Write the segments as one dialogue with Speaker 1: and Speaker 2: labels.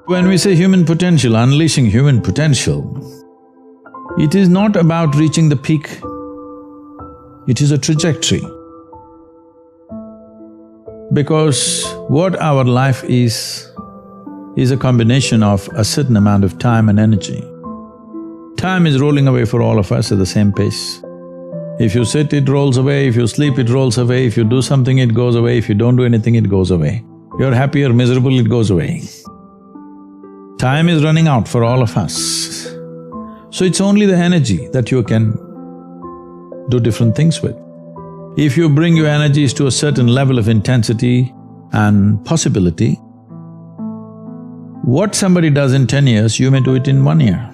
Speaker 1: When we say human potential, unleashing human potential, it is not about reaching the peak, it is a trajectory. Because what our life is a combination of a certain amount of time and energy. Time is rolling away for all of us at the same pace. If you sit, it rolls away, if you sleep, it rolls away, if you do something, it goes away, if you don't do anything, it goes away. You're happy or miserable, it goes away. Time is running out for all of us. So it's only the energy that you can do different things with. If you bring your energies to a certain level of intensity and possibility, what somebody does in 10 years, you may do it in 1 year.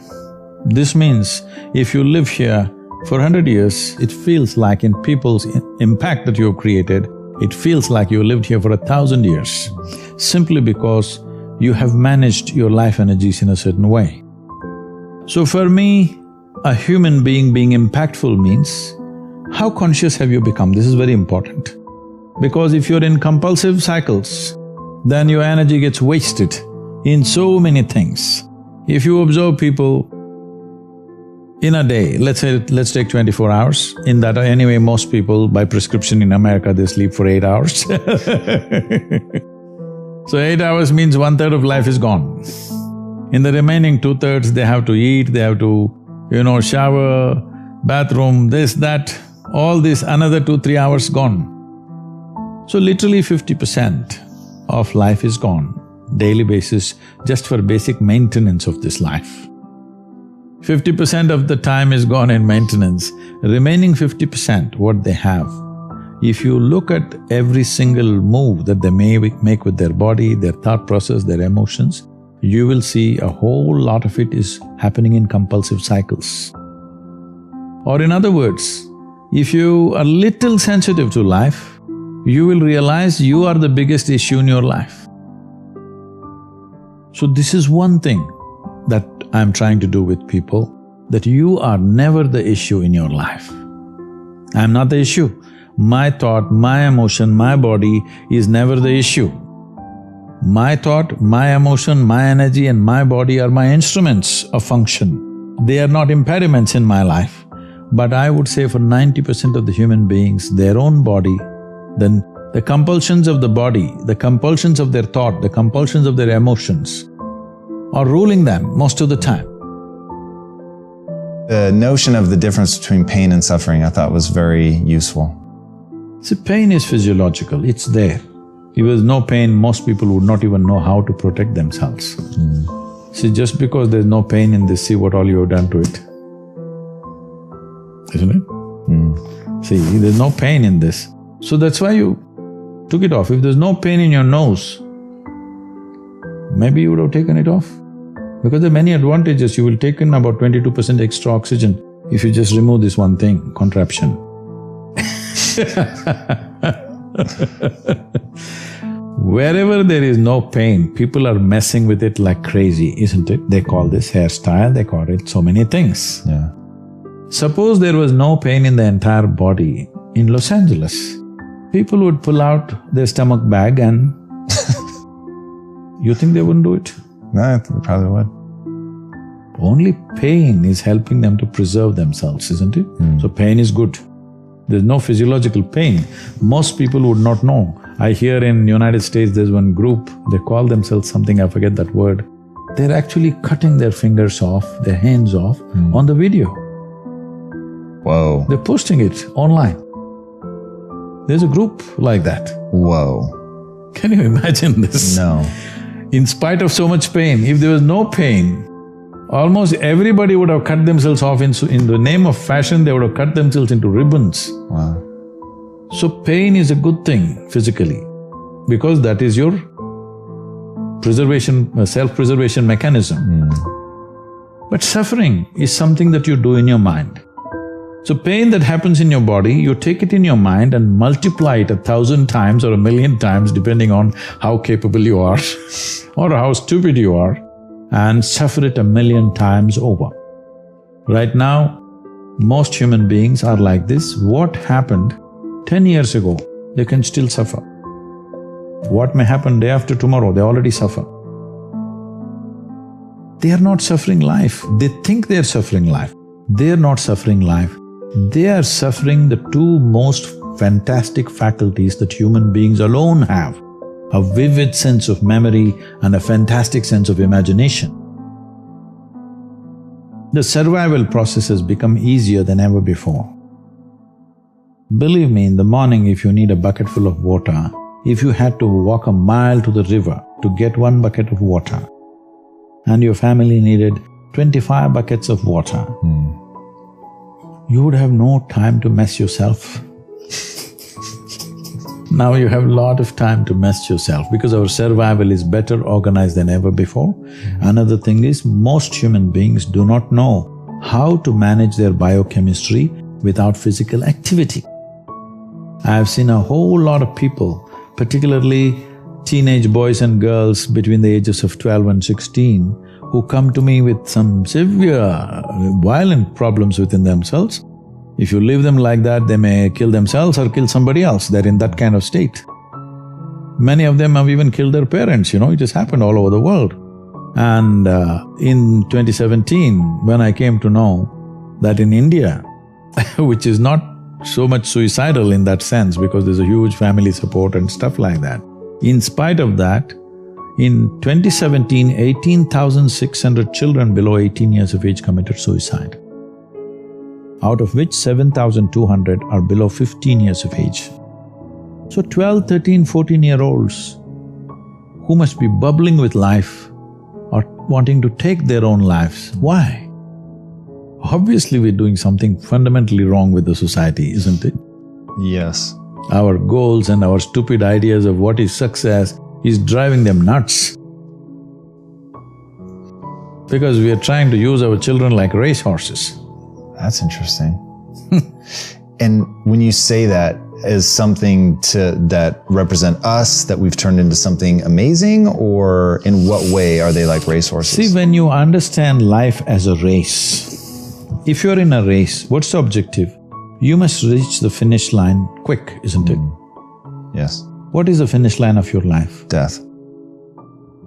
Speaker 1: This means if you live here for 100 years, it feels like in people's impact that you have created, it feels like you lived here for 1,000 years, simply because you have managed your life energies in a certain way. So for me, a human being impactful means, how conscious have you become? This is very important. Because if you're in compulsive cycles, then your energy gets wasted in so many things. If you observe people in a day, let's take 24 hours, in that anyway most people by prescription in America they sleep for 8 hours So 8 hours means 1/3 of life is gone. In the remaining 2/3 they have to eat, they have to, shower, bathroom, this, that, all this, another 2-3 hours gone. So literally 50% of life is gone, daily basis, just for basic maintenance of this life. 50% of the time is gone in maintenance, remaining 50%, what they have. If you look at every single move that they may make with their body, their thought process, their emotions, you will see a whole lot of it is happening in compulsive cycles. Or in other words, if you are little sensitive to life, you will realize you are the biggest issue in your life. So this is one thing that I'm trying to do with people, that you are never the issue in your life. I'm not the issue. My thought, my emotion, my body is never the issue. My thought, my emotion, my energy and my body are my instruments of function. They are not impediments in my life. But I would say for 90% of the human beings, their own body, then the compulsions of the body, the compulsions of their thought, the compulsions of their emotions are ruling them most of the time.
Speaker 2: The notion of the difference between pain and suffering I thought was very useful.
Speaker 1: See, pain is physiological, it's there. If there's no pain, most people would not even know how to protect themselves. See, just because there's no pain in this, see what all you have done to it. Isn't it? See, there's no pain in this, so that's why you took it off. If there's no pain in your nose, maybe you would have taken it off. Because there are many advantages, you will take in about 22% extra oxygen if you just remove this one thing, contraption. Wherever there is no pain, people are messing with it like crazy, isn't it? They call this hairstyle, they call it so many things.
Speaker 2: Yeah.
Speaker 1: Suppose there was no pain in the entire body in Los Angeles, people would pull out their stomach bag and you think they wouldn't do it?
Speaker 2: No, they probably would.
Speaker 1: Only pain is helping them to preserve themselves, isn't it? So pain is good. There's no physiological pain. Most people would not know. I hear in United States there's one group, they call themselves something, I forget that word. They're actually cutting their fingers off, their hands off on the video.
Speaker 2: Whoa.
Speaker 1: They're posting it online. There's a group like that.
Speaker 2: Whoa.
Speaker 1: Can you imagine this?
Speaker 2: No.
Speaker 1: In spite of so much pain, if there was no pain, almost everybody would have cut themselves off in the name of fashion, they would have cut themselves into ribbons.
Speaker 2: Wow.
Speaker 1: So pain is a good thing physically, because that is your preservation, self-preservation mechanism. But suffering is something that you do in your mind. So pain that happens in your body, you take it in your mind and multiply it 1,000 times or 1,000,000 times depending on how capable you are or how stupid you are, and suffer it 1,000,000 times over. Right now, most human beings are like this. What happened 10 years ago, they can still suffer. What may happen day after tomorrow, they already suffer. They are not suffering life. They think they are suffering life. They are not suffering life. They are suffering the two most fantastic faculties that human beings alone have: a vivid sense of memory and a fantastic sense of imagination. The survival process has become easier than ever before. Believe me, in the morning if you need a bucket full of water, if you had to walk a mile to the river to get one bucket of water, and your family needed 25 buckets of water, you would have no time to mess yourself. Now you have a lot of time to mess yourself because our survival is better organized than ever before. Another thing is, most human beings do not know how to manage their biochemistry without physical activity. I have seen a whole lot of people, particularly teenage boys and girls between the ages of 12 and 16, who come to me with some severe, violent problems within themselves. If you leave them like that, they may kill themselves or kill somebody else. They're in that kind of state. Many of them have even killed their parents, it has happened all over the world. And in 2017, when I came to know that in India, which is not so much suicidal in that sense because there's a huge family support and stuff like that, in spite of that, in 2017, 18,600 children below 18 years of age committed suicide, out of which 7,200 are below 15 years of age. So 12, 13, 14-year-olds who must be bubbling with life are wanting to take their own lives. Why? Obviously we're doing something fundamentally wrong with the society, isn't it?
Speaker 2: Yes.
Speaker 1: Our goals and our stupid ideas of what is success is driving them nuts. Because we are trying to use our children like racehorses.
Speaker 2: That's interesting. And when you say that as something that represent us, that we've turned into something amazing, or in what way are they like racehorses?
Speaker 1: See, when you understand life as a race, if you're in a race, what's the objective? You must reach the finish line quick, isn't it?
Speaker 2: Yes.
Speaker 1: What is the finish line of your life?
Speaker 2: Death.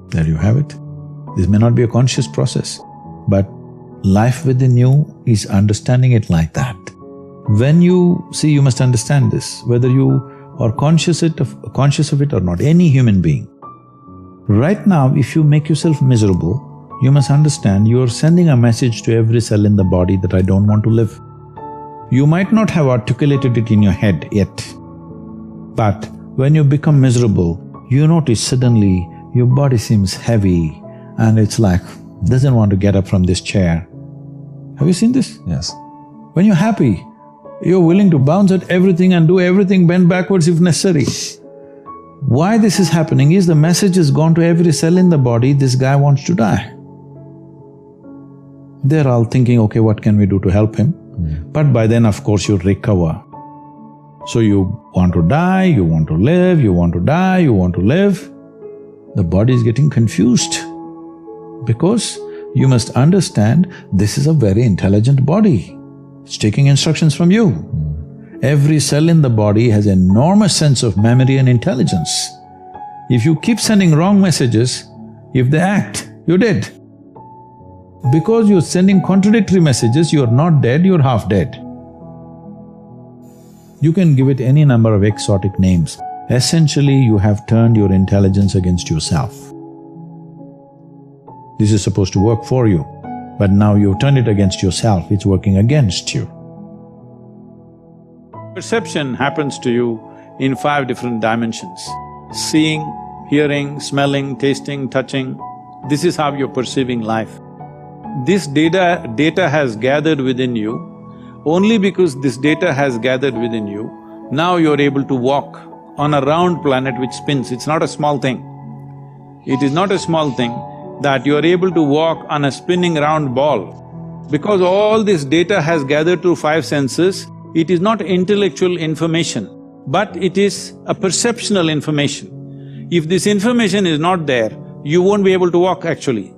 Speaker 1: There you have it. This may not be a conscious process, but life within you is understanding it like that. When you… see, you must understand this, whether you are conscious of it or not, any human being. Right now, if you make yourself miserable, you must understand you are sending a message to every cell in the body that I don't want to live. You might not have articulated it in your head yet, but when you become miserable, you notice suddenly your body seems heavy and it's like, doesn't want to get up from this chair. Have you seen this?
Speaker 2: Yes.
Speaker 1: When you're happy, you're willing to bounce at everything and do everything, bend backwards if necessary. Why this is happening is the message has gone to every cell in the body, this guy wants to die. They're all thinking, okay, what can we do to help him? But by then, of course, you recover. So you want to die, you want to live, you want to die, you want to live. The body is getting confused because you must understand this is a very intelligent body. It's taking instructions from you. Every cell in the body has an enormous sense of memory and intelligence. If you keep sending wrong messages, if they act, you're dead. Because you're sending contradictory messages, you're not dead, you're half dead. You can give it any number of exotic names. Essentially, you have turned your intelligence against yourself. This is supposed to work for you, but now you've turned it against yourself, it's working against you. Perception happens to you in 5 different dimensions: seeing, hearing, smelling, tasting, touching. This is how you're perceiving life. This data has gathered within you. Only because this data has gathered within you, now you're able to walk on a round planet which spins. It's not a small thing. It is not a small thing that you're able to walk on a spinning round ball. Because all this data has gathered through 5 senses, it is not intellectual information, but it is a perceptual information. If this information is not there, you won't be able to walk actually.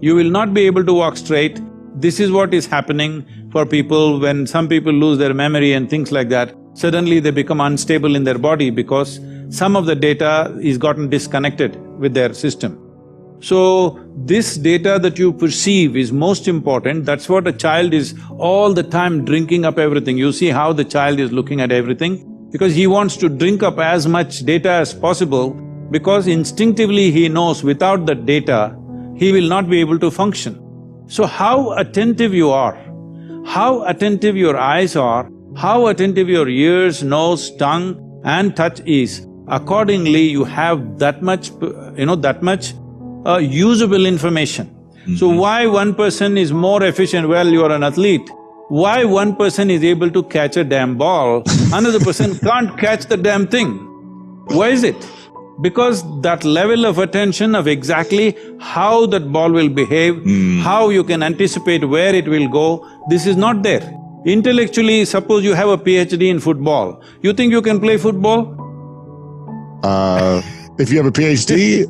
Speaker 1: You will not be able to walk straight. This is what is happening for people when some people lose their memory and things like that. Suddenly they become unstable in their body because some of the data is gotten disconnected with their system. So, this data that you perceive is most important. That's what a child is all the time drinking up everything. You see how the child is looking at everything? Because he wants to drink up as much data as possible, because instinctively he knows without that data, he will not be able to function. So how attentive you are, how attentive your eyes are, how attentive your ears, nose, tongue and touch is, accordingly you have that much, that much usable information. So why one person is more efficient? Well, you are an athlete. Why one person is able to catch a damn ball, another person can't catch the damn thing? Why is it? Because that level of attention of exactly how that ball will behave, how you can anticipate where it will go, this is not there. Intellectually, suppose you have a PhD in football, you think you can play football?
Speaker 3: If you have a PhD,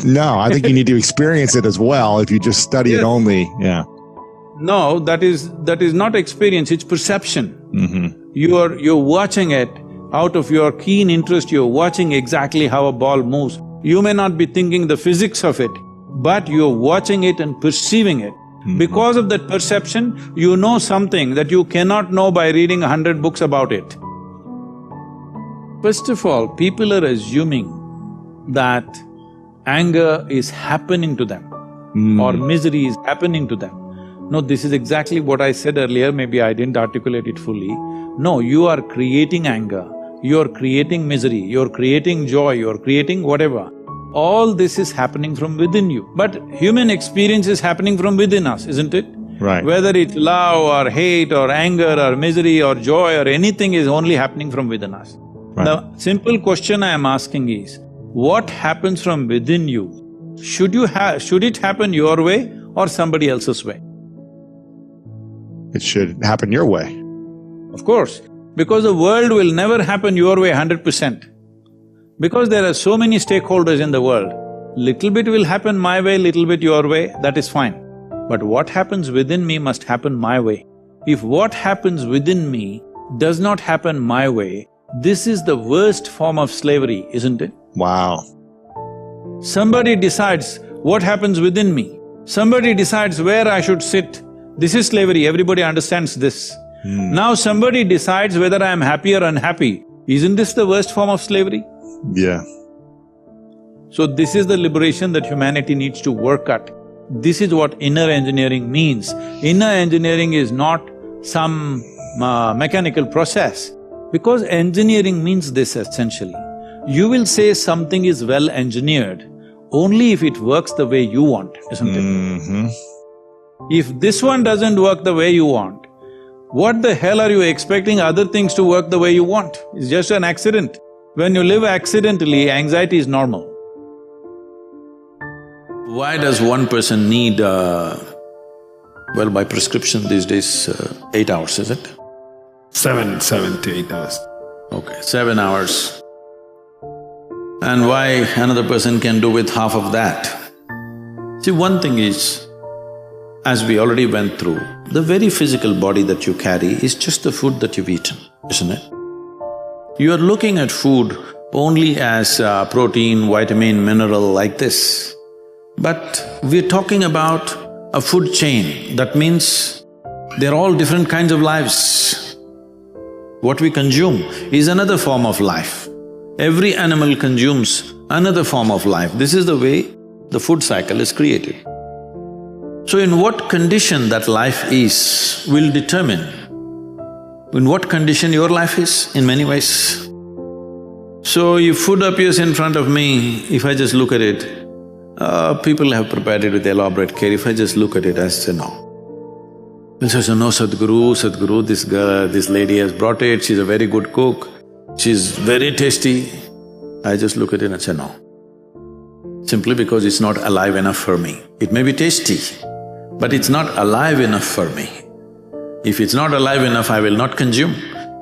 Speaker 3: no, I think you need to experience it as well. If you just study it only, yeah.
Speaker 1: No, that is not experience, it's perception. You're watching it out of your keen interest, you're watching exactly how a ball moves. You may not be thinking the physics of it, but you're watching it and perceiving it. Because of that perception, you know something that you cannot know by reading 100 books about it. First of all, people are assuming that anger is happening to them or misery is happening to them. No, this is exactly what I said earlier, maybe I didn't articulate it fully. No, you are creating anger, you're creating misery, you're creating joy, you're creating whatever. All this is happening from within you. But human experience is happening from within us, isn't it?
Speaker 3: Right.
Speaker 1: Whether it's love or hate or anger or misery or joy or anything is only happening from within us.
Speaker 3: Right.
Speaker 1: The simple question I am asking is, what happens from within you? Should it happen your way or somebody else's way?
Speaker 3: It should happen your way.
Speaker 1: Of course, because the world will never happen your way 100%. Because there are so many stakeholders in the world, little bit will happen my way, little bit your way, that is fine. But what happens within me must happen my way. If what happens within me does not happen my way, this is the worst form of slavery, isn't it?
Speaker 3: Wow.
Speaker 1: Somebody decides what happens within me, somebody decides where I should sit. This is slavery, everybody understands this. Now somebody decides whether I am happy or unhappy. Isn't this the worst form of slavery?
Speaker 3: Yeah.
Speaker 1: So this is the liberation that humanity needs to work at. This is what inner engineering means. Inner engineering is not some mechanical process, because engineering means this essentially. You will say something is well engineered only if it works the way you want, isn't it? If this one doesn't work the way you want, what the hell are you expecting other things to work the way you want? It's just an accident. When you live accidentally, anxiety is normal. Why does one person need, well, by prescription these days, 8 hours, is it?
Speaker 3: 7 to 8 hours.
Speaker 1: Okay, 7 hours. And why another person can do with half of that? See, one thing is, as we already went through, the very physical body that you carry is just the food that you've eaten, isn't it? You are looking at food only as protein, vitamin, mineral like this. But we're talking about a food chain. That means they're all different kinds of lives. What we consume is another form of life. Every animal consumes another form of life. This is the way the food cycle is created. So in what condition that life is will determine in what condition your life is in many ways. So if food appears in front of me, if I just look at it, people have prepared it with elaborate care, if I just look at it, I say no. They'll say, no, Sadguru, this lady has brought it, she's a very good cook, she's very tasty. I just look at it and say no. Simply because it's not alive enough for me. It may be tasty, but it's not alive enough for me. If it's not alive enough, I will not consume.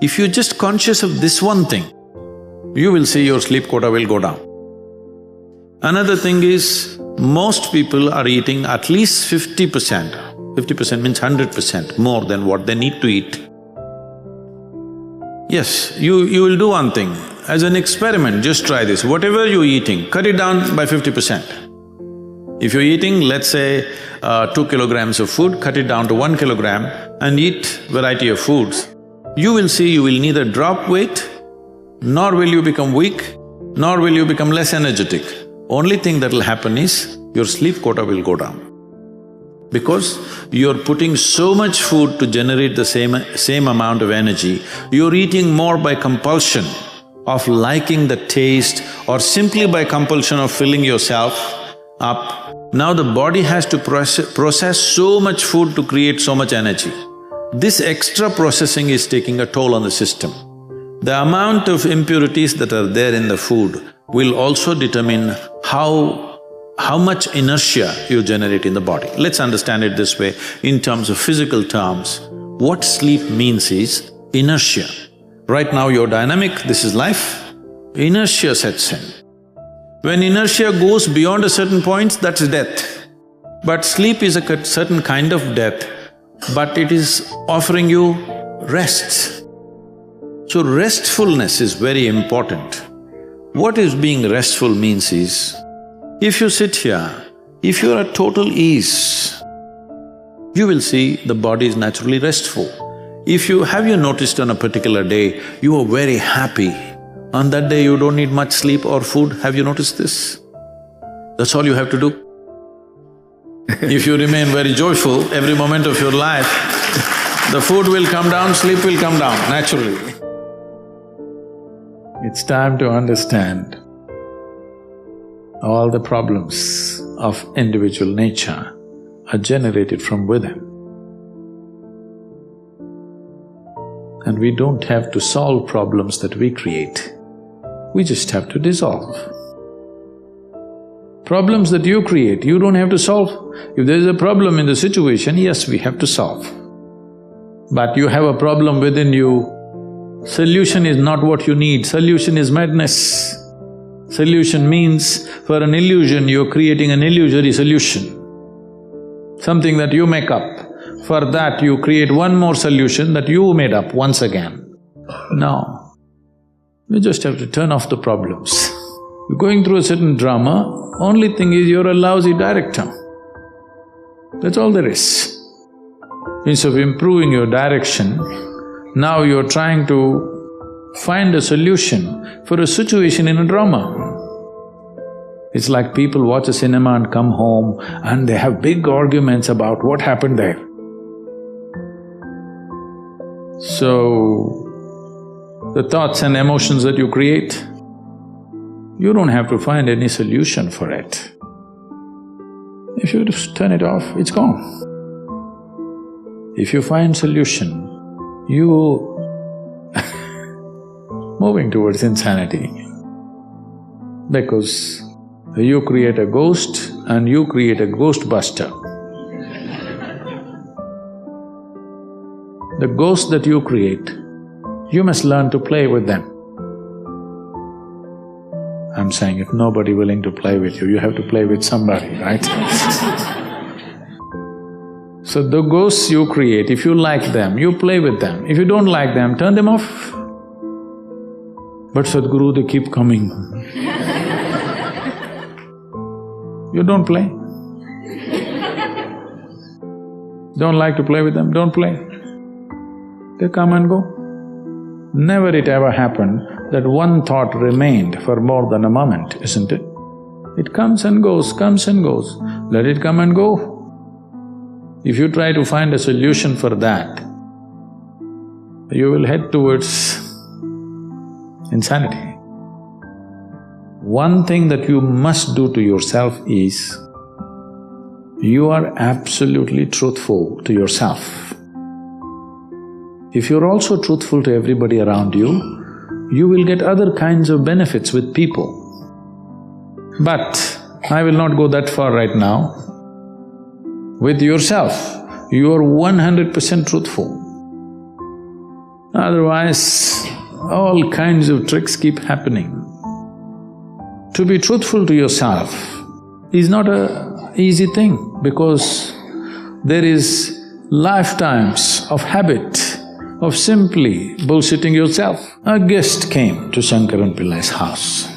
Speaker 1: If you're just conscious of this one thing, you will see your sleep quota will go down. Another thing is, most people are eating at least 50%. 50% means 100% more than what they need to eat. Yes, you will do one thing, as an experiment, just try this. Whatever you're eating, cut it down by 50%. If you're eating, let's say, 2 kilograms of food, cut it down to 1 kilogram and eat variety of foods, you will see you will neither drop weight, nor will you become weak, nor will you become less energetic. Only thing that'll happen is your sleep quota will go down. Because you're putting so much food to generate the same amount of energy, you're eating more by compulsion of liking the taste or simply by compulsion of filling yourself up. Now the body has to process so much food to create so much energy. This extra processing is taking a toll on the system. The amount of impurities that are there in the food will also determine how much inertia you generate in the body. Let's understand it this way, in terms of physical terms. What sleep means is inertia. Right now you're dynamic, this is life, inertia sets in. When inertia goes beyond a certain point, that's death. But sleep is a certain kind of death, but it is offering you rest. So restfulness is very important. What is being restful means is, if you sit here, if you're at total ease, you will see the body is naturally restful. Have you noticed on a particular day, you are very happy, on that day you don't need much sleep or food, have you noticed this? That's all you have to do. If you remain very joyful every moment of your life, the food will come down, sleep will come down naturally. It's time to understand all the problems of individual nature are generated from within. And we don't have to solve problems that we create, we just have to dissolve. Problems that you create, you don't have to solve. If there is a problem in the situation, yes, we have to solve. But you have a problem within you, solution is not what you need, solution is madness. Solution means, for an illusion, you're creating an illusory solution, something that you make up. For that, you create one more solution that you made up once again. No, you just have to turn off the problems. You're going through a certain drama, only thing is you're a lousy director. That's all there is. Instead of improving your direction, now you're trying to find a solution for a situation in a drama. It's like people watch a cinema and come home and they have big arguments about what happened there. So, the thoughts and emotions that you create, you don't have to find any solution for it. If you just turn it off, it's gone. If you find solution, you moving towards insanity. Because you create a ghost and you create a ghostbuster. The ghosts that you create, you must learn to play with them. I'm saying if nobody willing to play with you, you have to play with somebody, right? So the ghosts you create, if you like them, you play with them. If you don't like them, turn them off. But Sadhguru, they keep coming. You don't play. Don't like to play with them, don't play. They come and go. Never it ever happened that one thought remained for more than a moment, isn't it? It comes and goes, comes and goes. Let it come and go. If you try to find a solution for that, you will head towards insanity. One thing that you must do to yourself is, you are absolutely truthful to yourself. If you're also truthful to everybody around you, you will get other kinds of benefits with people. But I will not go that far right now. With yourself, you are 100% truthful. Otherwise, all kinds of tricks keep happening. To be truthful to yourself is not an easy thing because there is lifetimes of habit of simply bullshitting yourself. A guest came to Shankaran Pillai's house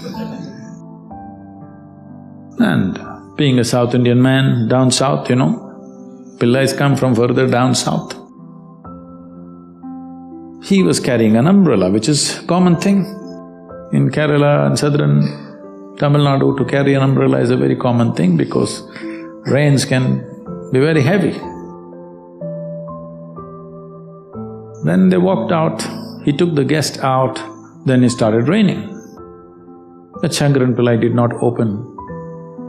Speaker 1: and Being a South Indian man, down south, Pillais come from further down south. He was carrying an umbrella, which is a common thing. In Kerala and southern Tamil Nadu, to carry an umbrella is a very common thing because rains can be very heavy. Then they walked out, he took the guest out, then it started raining. But Shankaran Pillai did not open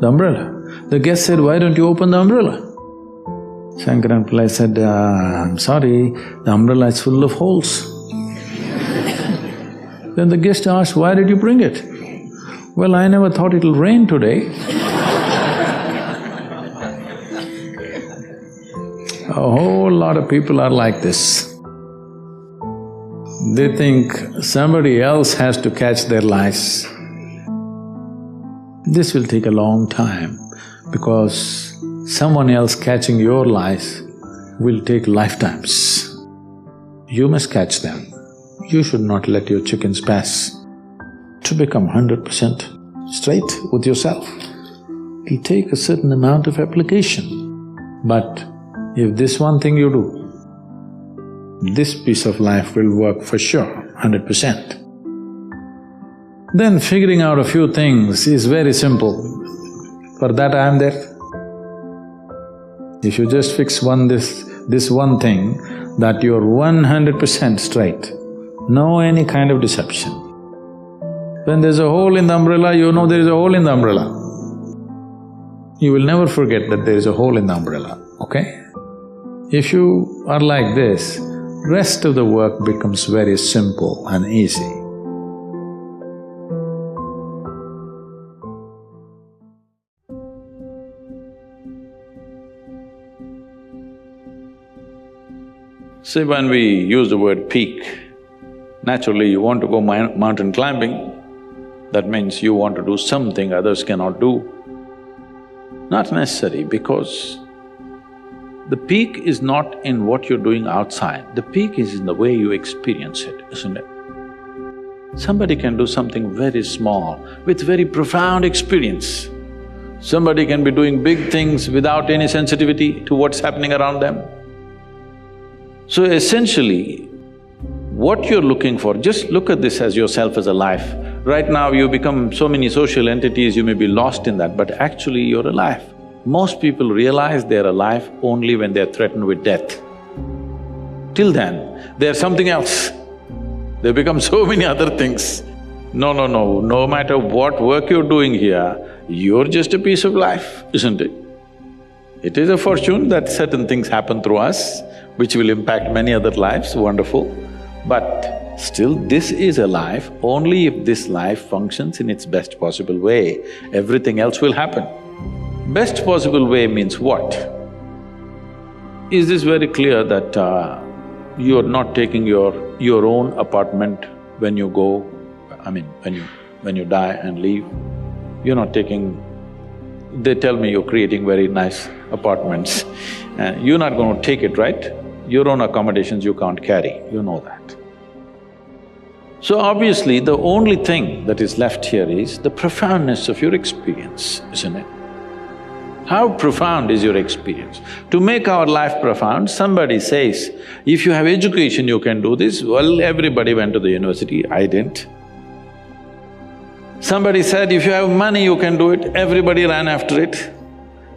Speaker 1: the umbrella. The guest said, "Why don't you open the umbrella?" Shankaran Pillai said, "I'm sorry, the umbrella is full of holes." Then the guest asked, "Why did you bring it?" "Well, I never thought it'll rain today." A whole lot of people are like this. They think somebody else has to catch their lives. This will take a long time because someone else catching your life will take lifetimes. You must catch them. You should not let your chickens pass. To become 100% straight with yourself, it'll take a certain amount of application. But if this one thing you do, this piece of life will work for sure, 100%. Then figuring out a few things is very simple. For that I am there. If you just fix this one thing, that you're 100% straight, no any kind of deception. When there's a hole in the umbrella, you know there is a hole in the umbrella. You will never forget that there is a hole in the umbrella, okay? If you are like this, rest of the work becomes very simple and easy. See, when we use the word peak, naturally you want to go mountain climbing, that means you want to do something others cannot do. Not necessary, because the peak is not in what you're doing outside, the peak is in the way you experience it, isn't it? Somebody can do something very small with very profound experience. Somebody can be doing big things without any sensitivity to what's happening around them. So essentially, what you're looking for, just look at this as yourself as a life. Right now you become so many social entities, you may be lost in that, but actually you're alive. Most people realize they're alive only when they're threatened with death. Till then, they're something else. They become so many other things. No matter what work you're doing here, you're just a piece of life, isn't it? It is a fortune that certain things happen through us, which will impact many other lives, wonderful. But still, this is a life, only if this life functions in its best possible way, everything else will happen. Best possible way means what? Is this very clear that you're not taking your own apartment when you go, when you die and leave? You're not taking… They tell me you're creating very nice apartments, you're not going to take it, right? Your own accommodations you can't carry, you know that. So obviously, the only thing that is left here is the profoundness of your experience, isn't it? How profound is your experience? To make our life profound, somebody says, if you have education you can do this, well, everybody went to the university, I didn't. Somebody said, if you have money you can do it, everybody ran after it.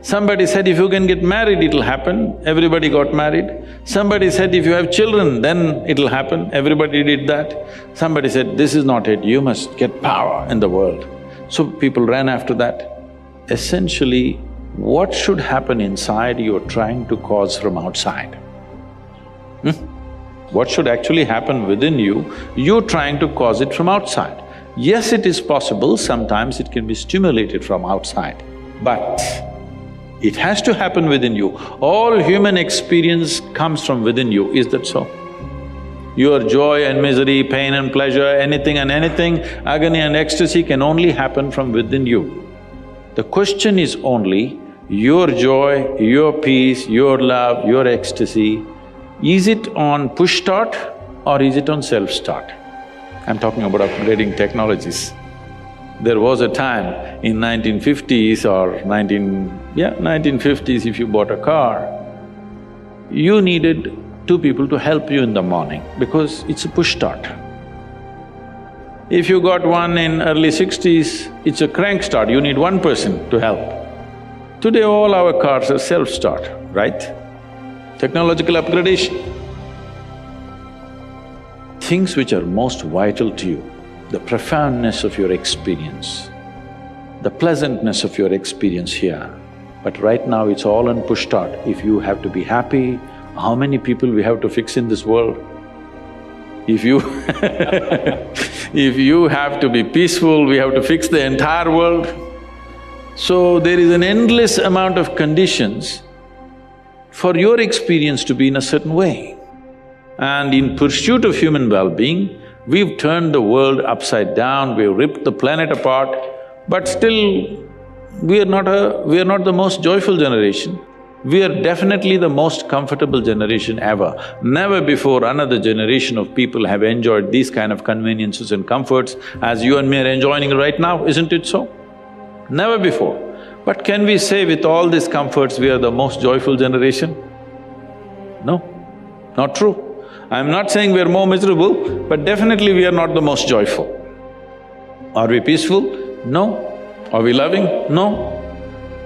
Speaker 1: Somebody said, if you can get married, it'll happen, everybody got married. Somebody said, if you have children, then it'll happen, everybody did that. Somebody said, this is not it, you must get power in the world. So people ran after that. Essentially, what should happen inside you're trying to cause from outside. What should actually happen within you, you're trying to cause it from outside. Yes, it is possible, sometimes it can be stimulated from outside, but it has to happen within you. All human experience comes from within you, is that so? Your joy and misery, pain and pleasure, anything and anything, agony and ecstasy can only happen from within you. The question is only, your joy, your peace, your love, your ecstasy, is it on push start or is it on self-start? I'm talking about upgrading technologies. There was a time in 1950s or 1950s, if you bought a car, you needed two people to help you in the morning because it's a push start. If you got one in early 60s, it's a crank start, you need one person to help. Today all our cars are self-start, right? Technological upgradation. Things which are most vital to you, the profoundness of your experience, the pleasantness of your experience here. But right now it's all on push start. If you have to be happy, how many people we have to fix in this world? If you if you have to be peaceful, we have to fix the entire world. So there is an endless amount of conditions for your experience to be in a certain way. And in pursuit of human well-being, we've turned the world upside down, we've ripped the planet apart, but still we are not the most joyful generation. We are definitely the most comfortable generation ever. Never before another generation of people have enjoyed these kind of conveniences and comforts as you and me are enjoying right now, isn't it so? Never before. But can we say with all these comforts we are the most joyful generation? No, not true. I'm not saying we are more miserable, but definitely we are not the most joyful. Are we peaceful? No. Are we loving? No.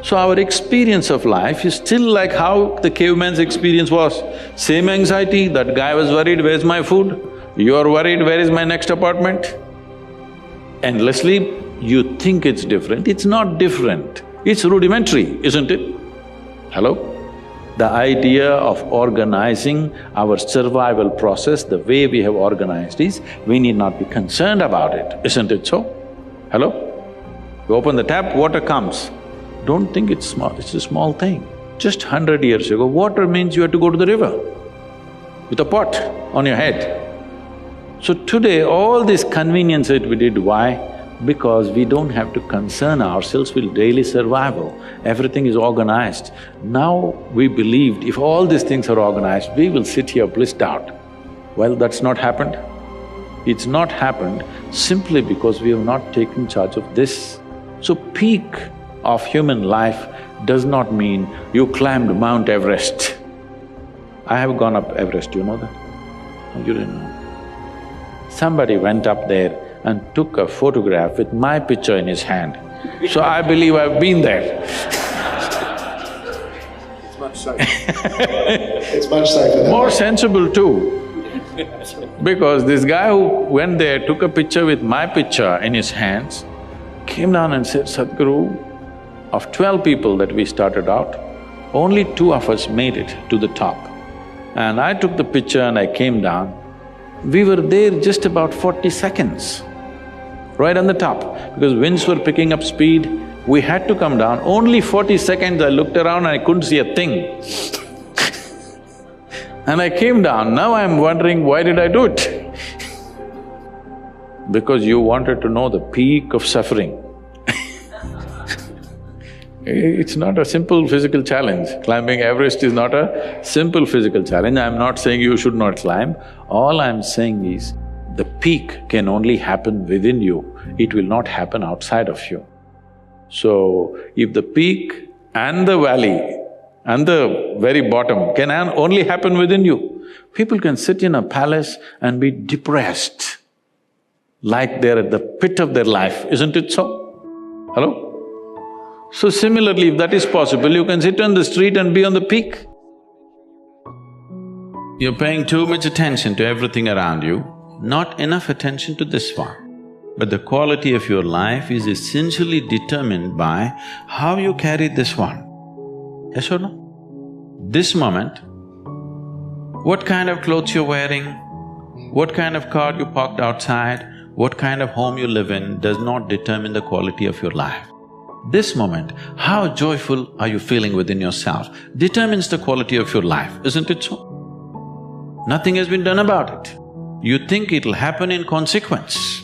Speaker 1: So our experience of life is still like how the caveman's experience was. Same anxiety, that guy was worried, where's my food? You're worried, where is my next apartment? Endlessly, you think it's different, it's not different. It's rudimentary, isn't it? Hello? The idea of organizing our survival process the way we have organized is, we need not be concerned about it, isn't it so? Hello? You open the tap, water comes. Don't think it's small, it's a small thing. Just 100 years ago, water means you had to go to the river with a pot on your head. So today, all this convenience that we did, why? Because we don't have to concern ourselves with daily survival. Everything is organized. Now we believed if all these things are organized, we will sit here blissed out. Well, that's not happened. It's not happened simply because we have not taken charge of this. So peak of human life does not mean you climbed Mount Everest. I have gone up Everest, you know that? Oh, you didn't know. Somebody went up there and took a photograph with my picture in his hand. So I believe I've been there.
Speaker 4: It's much safer. It's much safer.
Speaker 1: More sensible too. Because this guy who went there, took a picture with my picture in his hands, came down and said, Sadhguru, of 12 people that we started out, only 2 of us made it to the top. And I took the picture and I came down. We were there just about 40 seconds, right on the top, because winds were picking up speed, we had to come down. Only 40 seconds I looked around and I couldn't see a thing. And I came down, now I'm wondering, why did I do it? Because you wanted to know the peak of suffering. It's not a simple physical challenge. Climbing Everest is not a simple physical challenge. I'm not saying you should not climb. All I'm saying is, the peak can only happen within you, it will not happen outside of you. So, if the peak and the valley and the very bottom can only happen within you, people can sit in a palace and be depressed, like they're at the pit of their life, isn't it so? Hello? So similarly, if that is possible, you can sit on the street and be on the peak. You're paying too much attention to everything around you, not enough attention to this one. But the quality of your life is essentially determined by how you carry this one. Yes or no? This moment, what kind of clothes you're wearing, what kind of car you parked outside, what kind of home you live in does not determine the quality of your life. This moment, how joyful are you feeling within yourself determines the quality of your life, isn't it so? Nothing has been done about it. You think it'll happen in consequence,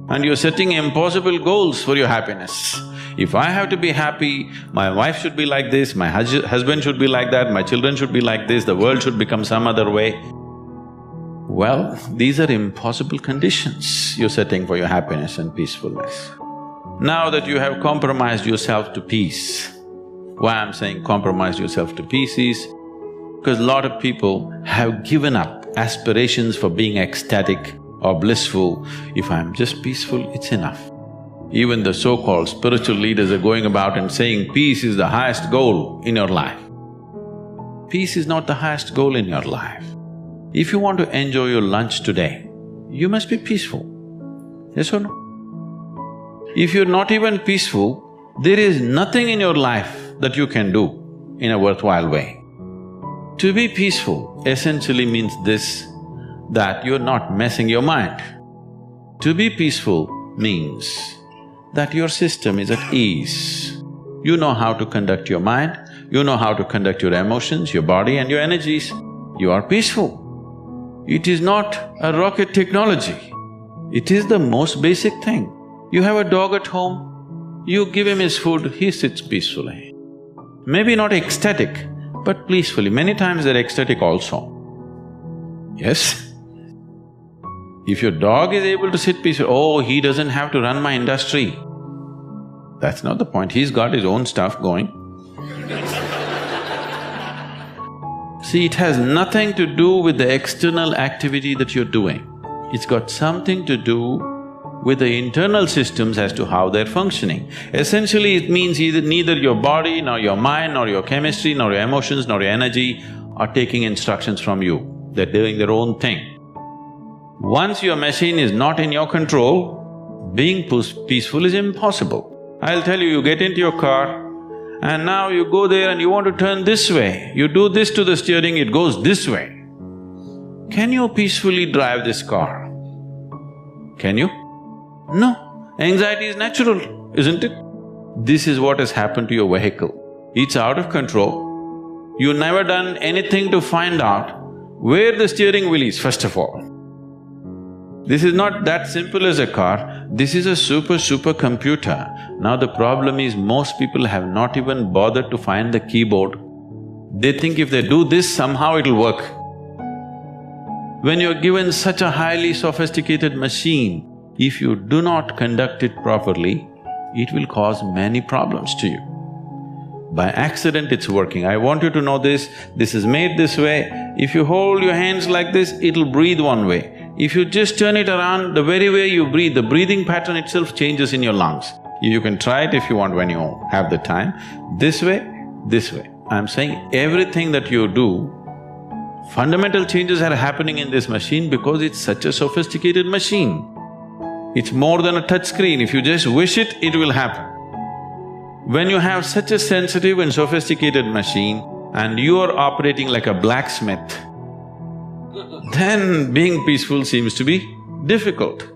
Speaker 1: and you're setting impossible goals for your happiness. If I have to be happy, my wife should be like this, my husband should be like that, my children should be like this, the world should become some other way. Well, these are impossible conditions you're setting for your happiness and peacefulness. Now that you have compromised yourself to peace, why I'm saying compromise yourself to peace is because a lot of people have given up aspirations for being ecstatic or blissful. If I'm just peaceful, it's enough. Even the so-called spiritual leaders are going about and saying peace is the highest goal in your life. Peace is not the highest goal in your life. If you want to enjoy your lunch today, you must be peaceful. Yes or no? If you're not even peaceful, there is nothing in your life that you can do in a worthwhile way. To be peaceful essentially means this, that you're not messing your mind. To be peaceful means that your system is at ease. You know how to conduct your mind, you know how to conduct your emotions, your body and your energies. You are peaceful. It is not a rocket technology. It is the most basic thing. You have a dog at home, you give him his food, he sits peacefully. Maybe not ecstatic, but peacefully. Many times they're ecstatic also. Yes? If your dog is able to sit peacefully, oh, he doesn't have to run my industry. That's not the point, he's got his own stuff going. See, it has nothing to do with the external activity that you're doing. It's got something to do with the internal systems as to how they're functioning. Essentially, it means neither your body, nor your mind, nor your chemistry, nor your emotions, nor your energy are taking instructions from you. They're doing their own thing. Once your machine is not in your control, being peaceful is impossible. I'll tell you, you get into your car and now you go there and you want to turn this way. You do this to the steering, it goes this way. Can you peacefully drive this car? Can you? No. Anxiety is natural, isn't it? This is what has happened to your vehicle. It's out of control. You've never done anything to find out where the steering wheel is, first of all. This is not that simple as a car, this is a super computer. Now the problem is most people have not even bothered to find the keyboard. They think if they do this, somehow it'll work. When you're given such a highly sophisticated machine, if you do not conduct it properly, it will cause many problems to you. By accident it's working. I want you to know this is made this way. If you hold your hands like this, it'll breathe one way. If you just turn it around, the very way you breathe, the breathing pattern itself changes in your lungs. You can try it if you want when you have the time. This way, this way. I'm saying everything that you do, fundamental changes are happening in this machine because it's such a sophisticated machine. It's more than a touch screen, if you just wish it, it will happen. When you have such a sensitive and sophisticated machine and you are operating like a blacksmith, then being peaceful seems to be difficult.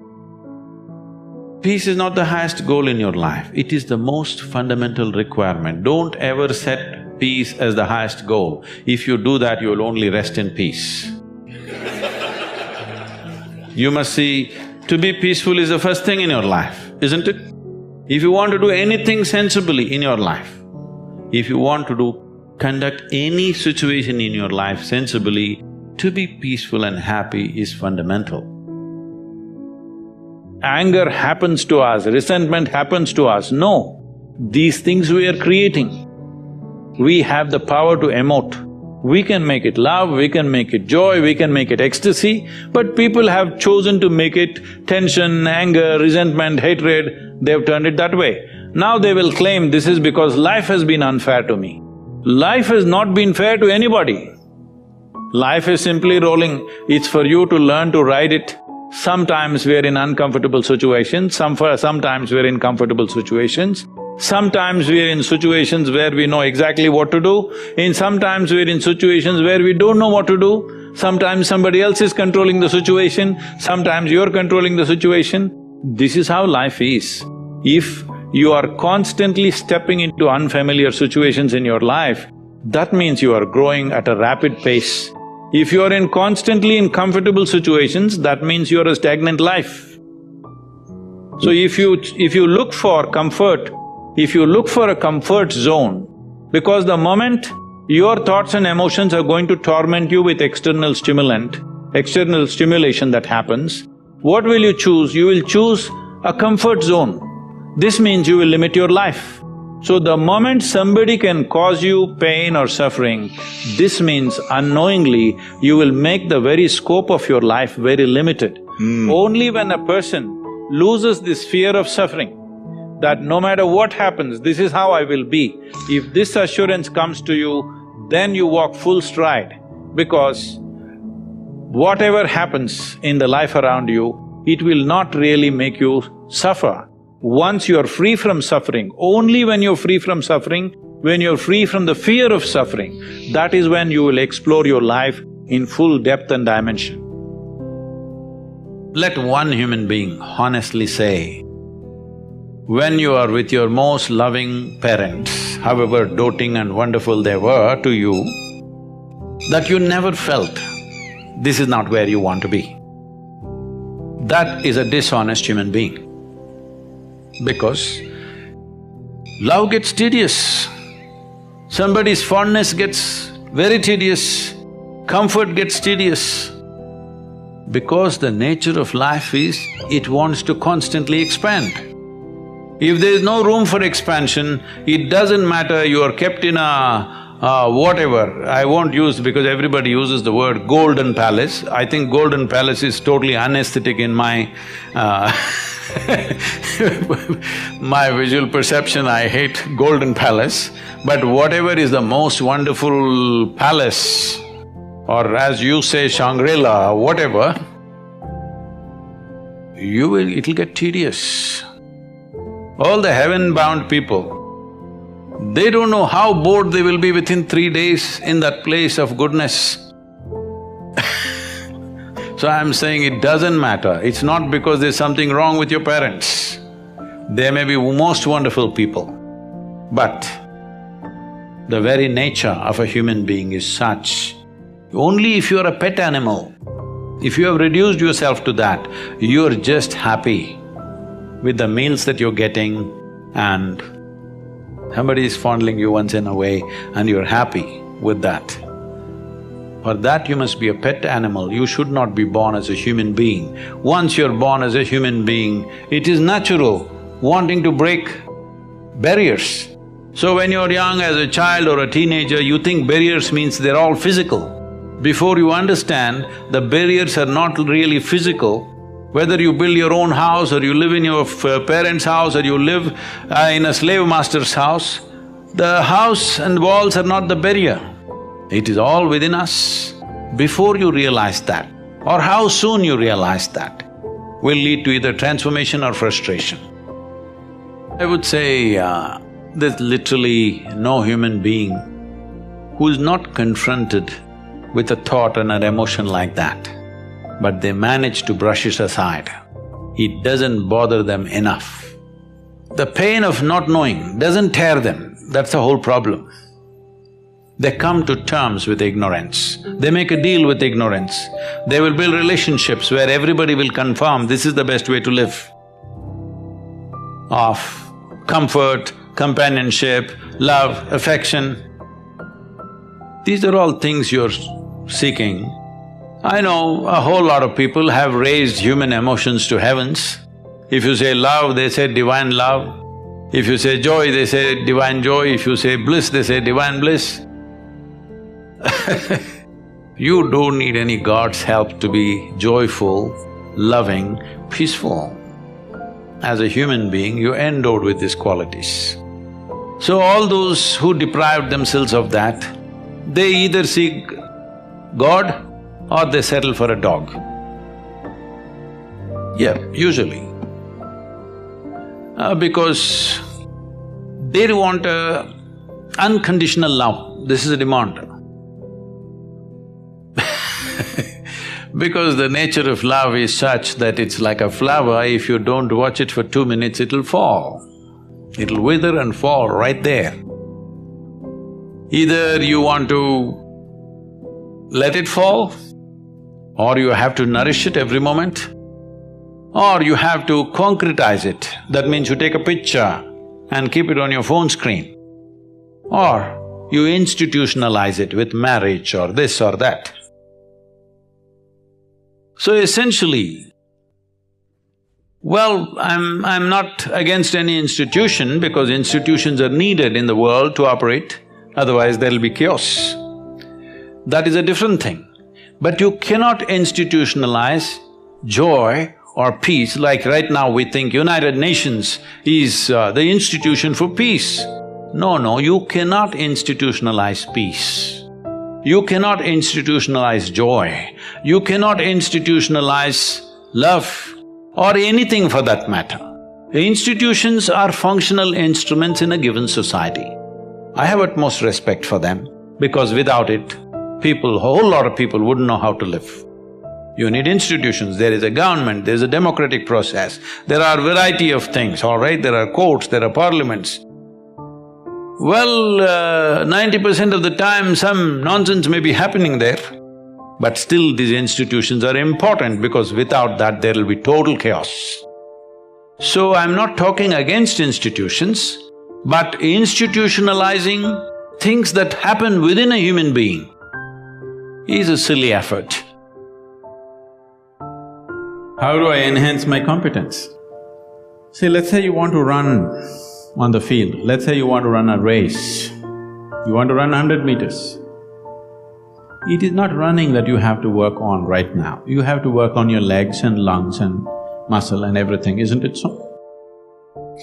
Speaker 1: Peace is not the highest goal in your life, it is the most fundamental requirement. Don't ever set peace as the highest goal. If you do that, you will only rest in peace. You must see, to be peaceful is the first thing in your life, isn't it? If you want to do anything sensibly in your life, if you want to conduct any situation in your life sensibly, to be peaceful and happy is fundamental. Anger happens to us, resentment happens to us. No, these things we are creating. We have the power to emote. We can make it love, we can make it joy, we can make it ecstasy, but people have chosen to make it tension, anger, resentment, hatred, they've turned it that way. Now they will claim this is because life has been unfair to me. Life has not been fair to anybody. Life is simply rolling, it's for you to learn to ride it. Sometimes we're in uncomfortable situations, sometimes we're in comfortable situations. Sometimes we're in situations where we know exactly what to do, sometimes we're in situations where we don't know what to do, sometimes somebody else is controlling the situation, sometimes you're controlling the situation. This is how life is. If you are constantly stepping into unfamiliar situations in your life, that means you are growing at a rapid pace. If you are constantly in comfortable situations, that means you are a stagnant life. So if you look for comfort, if you look for a comfort zone, because the moment your thoughts and emotions are going to torment you with external stimulation that happens, what will you choose? You will choose a comfort zone. this means you will limit your life. So the moment somebody can cause you pain or suffering, this means unknowingly you will make the very scope of your life very limited. Only when a person loses this fear of suffering, that no matter what happens, this is how I will be, if this assurance comes to you, then you walk full stride, because whatever happens in the life around you, it will not really make you suffer. Once you are free from suffering, only when you're free from suffering, when you're free from the fear of suffering, that is when you will explore your life in full depth and dimension. Let one human being honestly say, when you are with your most loving parents, however doting and wonderful they were to you, that you never felt this is not where you want to be. That is a dishonest human being. Because love gets tedious, somebody's fondness gets very tedious, comfort gets tedious. Because the nature of life is, it wants to constantly expand. If there is no room for expansion, it doesn't matter you are kept in a whatever, I won't use because everybody uses the word golden palace. I think golden palace is totally unaesthetic in my my visual perception. I hate golden palace, but whatever is the most wonderful palace, or as you say Shangri-La, whatever, it'll get tedious. All the heaven-bound people, they don't know how bored they will be within 3 days in that place of goodness. So I'm saying it doesn't matter, it's not because there's something wrong with your parents. They may be most wonderful people, but the very nature of a human being is such. Only if you're a pet animal, if you have reduced yourself to that, you're just happy with the meals that you're getting and somebody is fondling you once in a way and you're happy with that. For that you must be a pet animal, you should not be born as a human being. Once you're born as a human being, it is natural wanting to break barriers. So when you're young as a child or a teenager, you think barriers means they're all physical. Before you understand, the barriers are not really physical. Whether you build your own house or you live in your parents' house or you live in a slave master's house, the house and walls are not the barrier. It is all within us. Before you realize that, or how soon you realize that, will lead to either transformation or frustration. I would say there's literally no human being who is not confronted with a thought and an emotion like that, but they manage to brush it aside. It doesn't bother them enough. The pain of not knowing doesn't tear them, that's the whole problem. They come to terms with ignorance, they make a deal with ignorance. They will build relationships where everybody will confirm this is the best way to live. Of comfort, companionship, love, affection. These are all things you're seeking. I know a whole lot of people have raised human emotions to heavens. If you say love, they say divine love. If you say joy, they say divine joy. If you say bliss, they say divine bliss. You don't need any God's help to be joyful, loving, peaceful. As a human being, you're endowed with these qualities. So all those who deprived themselves of that, they either seek God or they settle for a dog. Yeah, usually. Because they want unconditional love, this is a demand. Because the nature of love is such that it's like a flower, if you don't watch it for 2 minutes, it'll fall. It'll wither and fall right there. Either you want to let it fall, or you have to nourish it every moment, or you have to concretize it. That means you take a picture and keep it on your phone screen, or you institutionalize it with marriage or this or that. So essentially, Well, I'm not against any institution because institutions are needed in the world to operate, otherwise there'll be chaos. That is a different thing. But you cannot institutionalize joy or peace, like right now we think United Nations is the institution for peace. No, you cannot institutionalize peace. You cannot institutionalize joy. You cannot institutionalize love or anything for that matter. Institutions are functional instruments in a given society. I have utmost respect for them because without it, a whole lot of people wouldn't know how to live. You need institutions, there is a government, there's a democratic process, there are variety of things, all right? There are courts, there are parliaments. Well, 90% of the time some nonsense may be happening there, but still these institutions are important because without that there will be total chaos. So I'm not talking against institutions, but institutionalizing things that happen within a human being is a silly effort. How do I enhance my competence? See, let's say you want to run on the field, let's say you want to run a race, you want to run 100 meters. It is not running that you have to work on right now, you have to work on your legs and lungs and muscle and everything, isn't it so?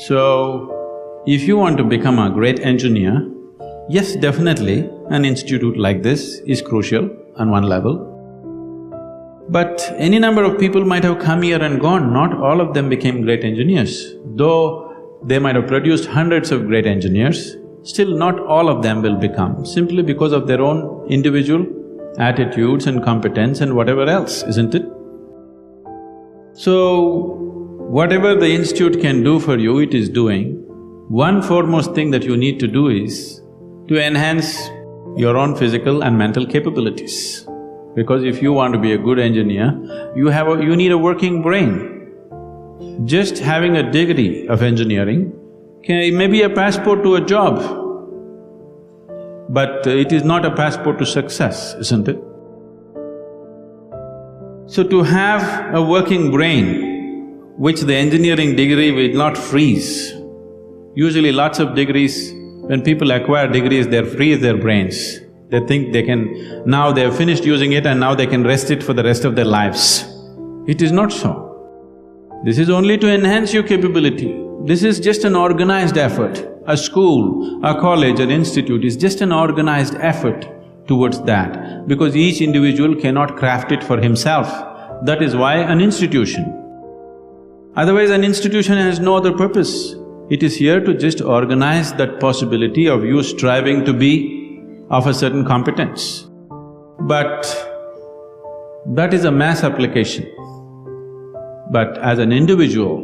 Speaker 1: So, if you want to become a great engineer, yes, definitely an institute like this is crucial on one level. But any number of people might have come here and gone, not all of them became great engineers. Though they might have produced hundreds of great engineers, still not all of them will become, simply because of their own individual attitudes and competence and whatever else, isn't it? So, whatever the institute can do for you, it is doing. One foremost thing that you need to do is to enhance your own physical and mental capabilities. Because if you want to be a good engineer, you need a working brain. Just having a degree of engineering may be a passport to a job, but it is not a passport to success, isn't it? So to have a working brain, which the engineering degree will not freeze. Usually lots of degrees, when people acquire degrees, they freeze their brains. They think they can… now they have finished using it and now they can rest it for the rest of their lives. It is not so. This is only to enhance your capability. This is just an organized effort. A school, a college, an institute is just an organized effort towards that, because each individual cannot craft it for himself. That is why an institution. Otherwise, an institution has no other purpose. It is here to just organize that possibility of you striving to be of a certain competence. But that is a mass application. But as an individual,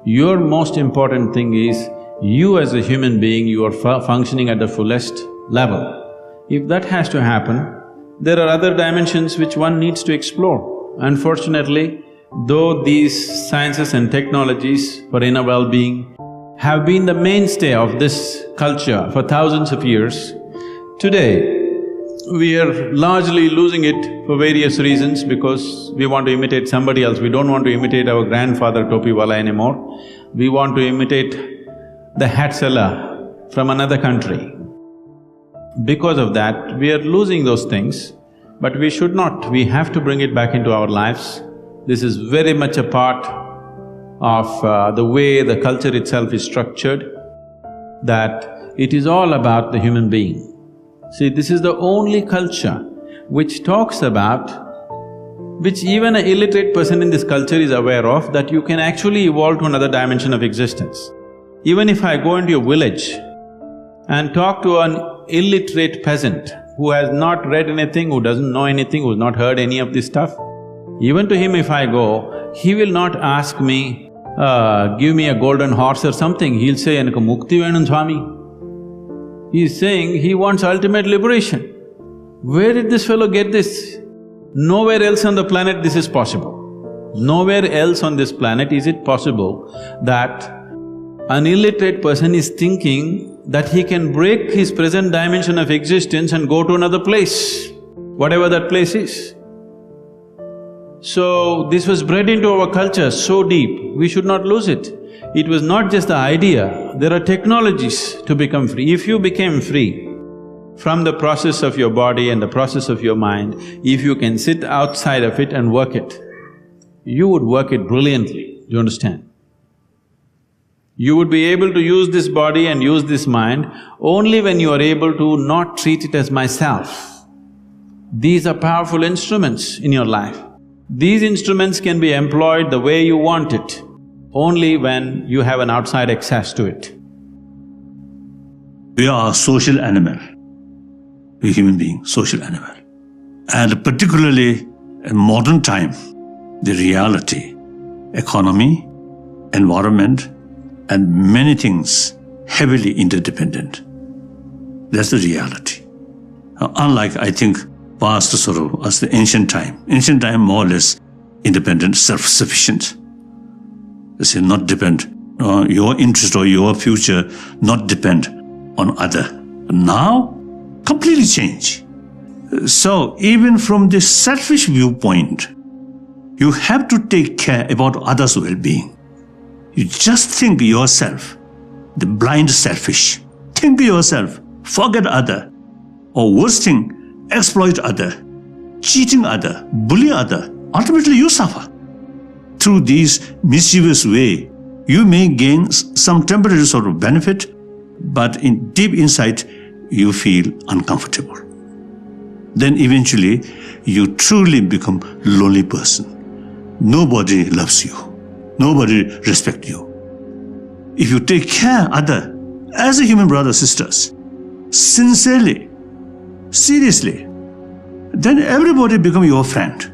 Speaker 1: your most important thing is you as a human being, you are functioning at the fullest level. If that has to happen, there are other dimensions which one needs to explore. Unfortunately, though these sciences and technologies for inner well-being have been the mainstay of this culture for thousands of years, today, we are largely losing it for various reasons because we want to imitate somebody else. We don't want to imitate our grandfather Topiwala anymore. We want to imitate the hat seller from another country. Because of that, we are losing those things, but we should not. We have to bring it back into our lives. This is very much a part of the way the culture itself is structured, that it is all about the human being. See, this is the only culture which talks about, which even an illiterate person in this culture is aware of, that you can actually evolve to another dimension of existence. Even if I go into a village and talk to an illiterate peasant who has not read anything, who doesn't know anything, who's not heard any of this stuff, even to him if I go, he will not ask me, give me a golden horse or something, he'll say, "Enakku mukti venum Swami." He's saying he wants ultimate liberation. Where did this fellow get this? Nowhere else on the planet this is possible. Nowhere else on this planet is it possible that an illiterate person is thinking that he can break his present dimension of existence and go to another place, whatever that place is.
Speaker 5: So this was bred into our culture so deep, we should not lose it. It was not just the idea, there are technologies to become free. If you became free from the process of your body and the process of your mind, if you can sit outside of it and work it, you would work it brilliantly, do you understand? You would be able to use this body and use this mind only when you are able to not treat it as myself. These are powerful instruments in your life. These instruments can be employed the way you want it, only when you have an outside access to it.
Speaker 6: We are a social animal. We human beings, social animal. And particularly in modern time, the reality, economy, environment, and many things heavily interdependent. That's the reality. Unlike, I think, past sort of as the ancient time more or less independent, self-sufficient. They say not depend on your interest or your future, not depend on other. Now, completely change. So even from this selfish viewpoint, you have to take care about others' well-being. You just think yourself, the blind selfish. Think yourself, forget other, or worst thing, exploit other, cheating other, bully other. Ultimately you suffer. Through these mischievous way, you may gain some temporary sort of benefit, but in deep inside, you feel uncomfortable. Then eventually, you truly become a lonely person. Nobody loves you. Nobody respects you. If you take care of others as a human brothers, sisters, sincerely, seriously, then everybody become your friend.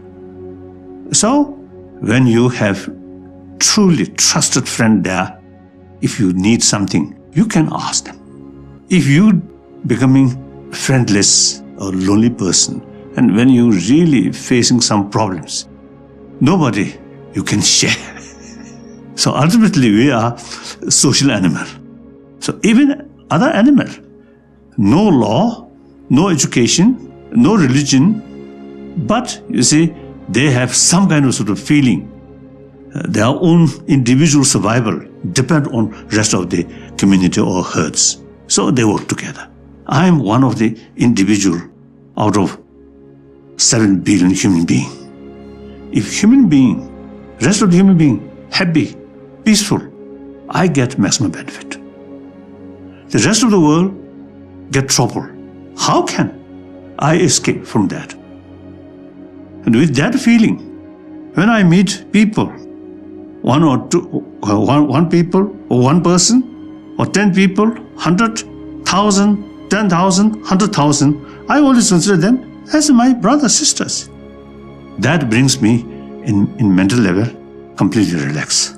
Speaker 6: So, when you have truly trusted friend there, if you need something, you can ask them. If you becoming friendless or lonely person, and when you really facing some problems, nobody you can share. So ultimately we are social animal. So even other animal, no law, no education, no religion, but you see, they have some kind of sort of feeling. Their own individual survival depend on rest of the community or herds. So they work together. I am one of the individual out of 7 billion human beings. If human being, rest of the human being, happy, peaceful, I get maximum benefit. The rest of the world get trouble. How can I escape from that? And with that feeling, when I meet people, one people, or one person, or 10 people, 100, 1,000, 10,000, 100,000, I always consider them as my brothers, sisters. That brings me in mental level completely relaxed.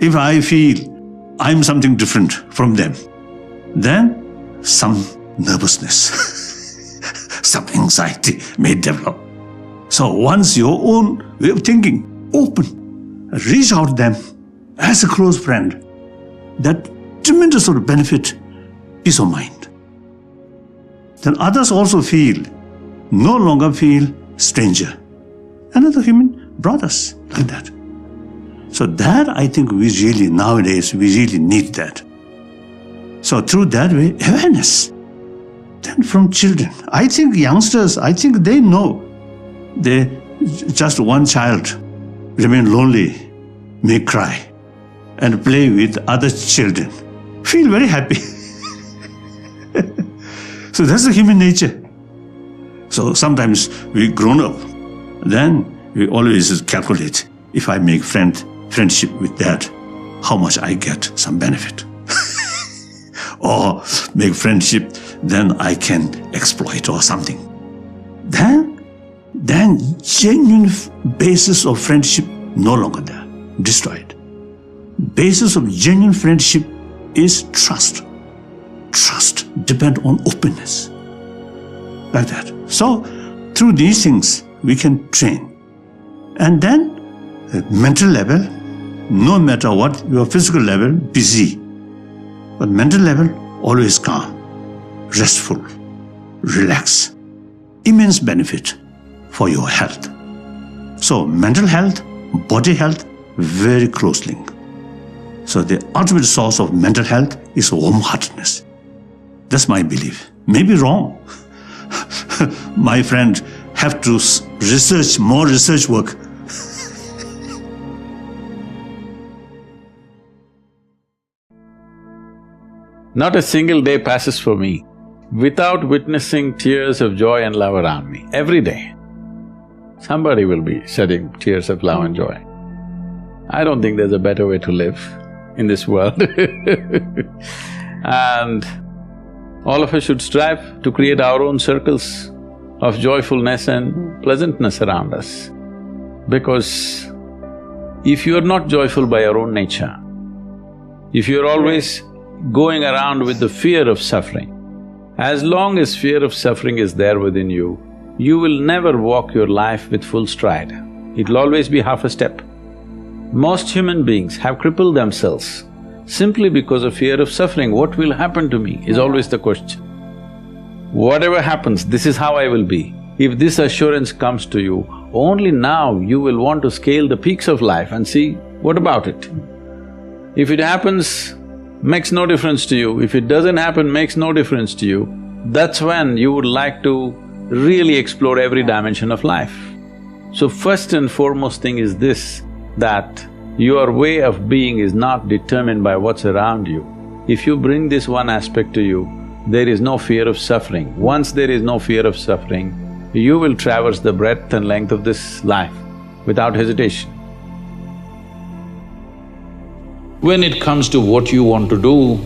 Speaker 6: If I feel I'm something different from them, then some nervousness, some anxiety may develop. So once your own way of thinking open, reach out to them as a close friend, that tremendous sort of benefit, peace of mind. Then others also no longer feel stranger. Another human brothers, like that. So that I think nowadays we really need that. So through that way, awareness. Then from children, I think youngsters, they know. Just one child remain lonely, may cry, and play with other children. Feel very happy. So that's the human nature. So sometimes we grown up, then we always calculate, if I make friendship with that, how much I get some benefit. Or make friendship, then I can exploit or something. Then genuine basis of friendship no longer there, destroyed. Basis of genuine friendship is trust. Trust depends on openness. Like that. So, through these things, we can train. And then, at mental level, no matter what, your physical level, busy. But mental level, always calm, restful, relaxed. Immense benefit for your health. So mental health, body health, very close link. So the ultimate source of mental health is warm-heartedness. That's my belief. Maybe wrong. My friend have to research, more research work.
Speaker 5: Not a single day passes for me without witnessing tears of joy and love around me. Every day, somebody will be shedding tears of love and joy. I don't think there's a better way to live in this world. And all of us should strive to create our own circles of joyfulness and pleasantness around us. Because if you're not joyful by your own nature, if you're always going around with the fear of suffering, as long as fear of suffering is there within you, you will never walk your life with full stride. It'll always be half a step. Most human beings have crippled themselves simply because of fear of suffering. What will happen to me is always the question. Whatever happens, this is how I will be. If this assurance comes to you, only now you will want to scale the peaks of life and see, what about it? If it happens, makes no difference to you. If it doesn't happen, makes no difference to you. That's when you would like to really explore every dimension of life. So first and foremost thing is this, that your way of being is not determined by what's around you. If you bring this one aspect to you, there is no fear of suffering. Once there is no fear of suffering, you will traverse the breadth and length of this life without hesitation. When it comes to what you want to do,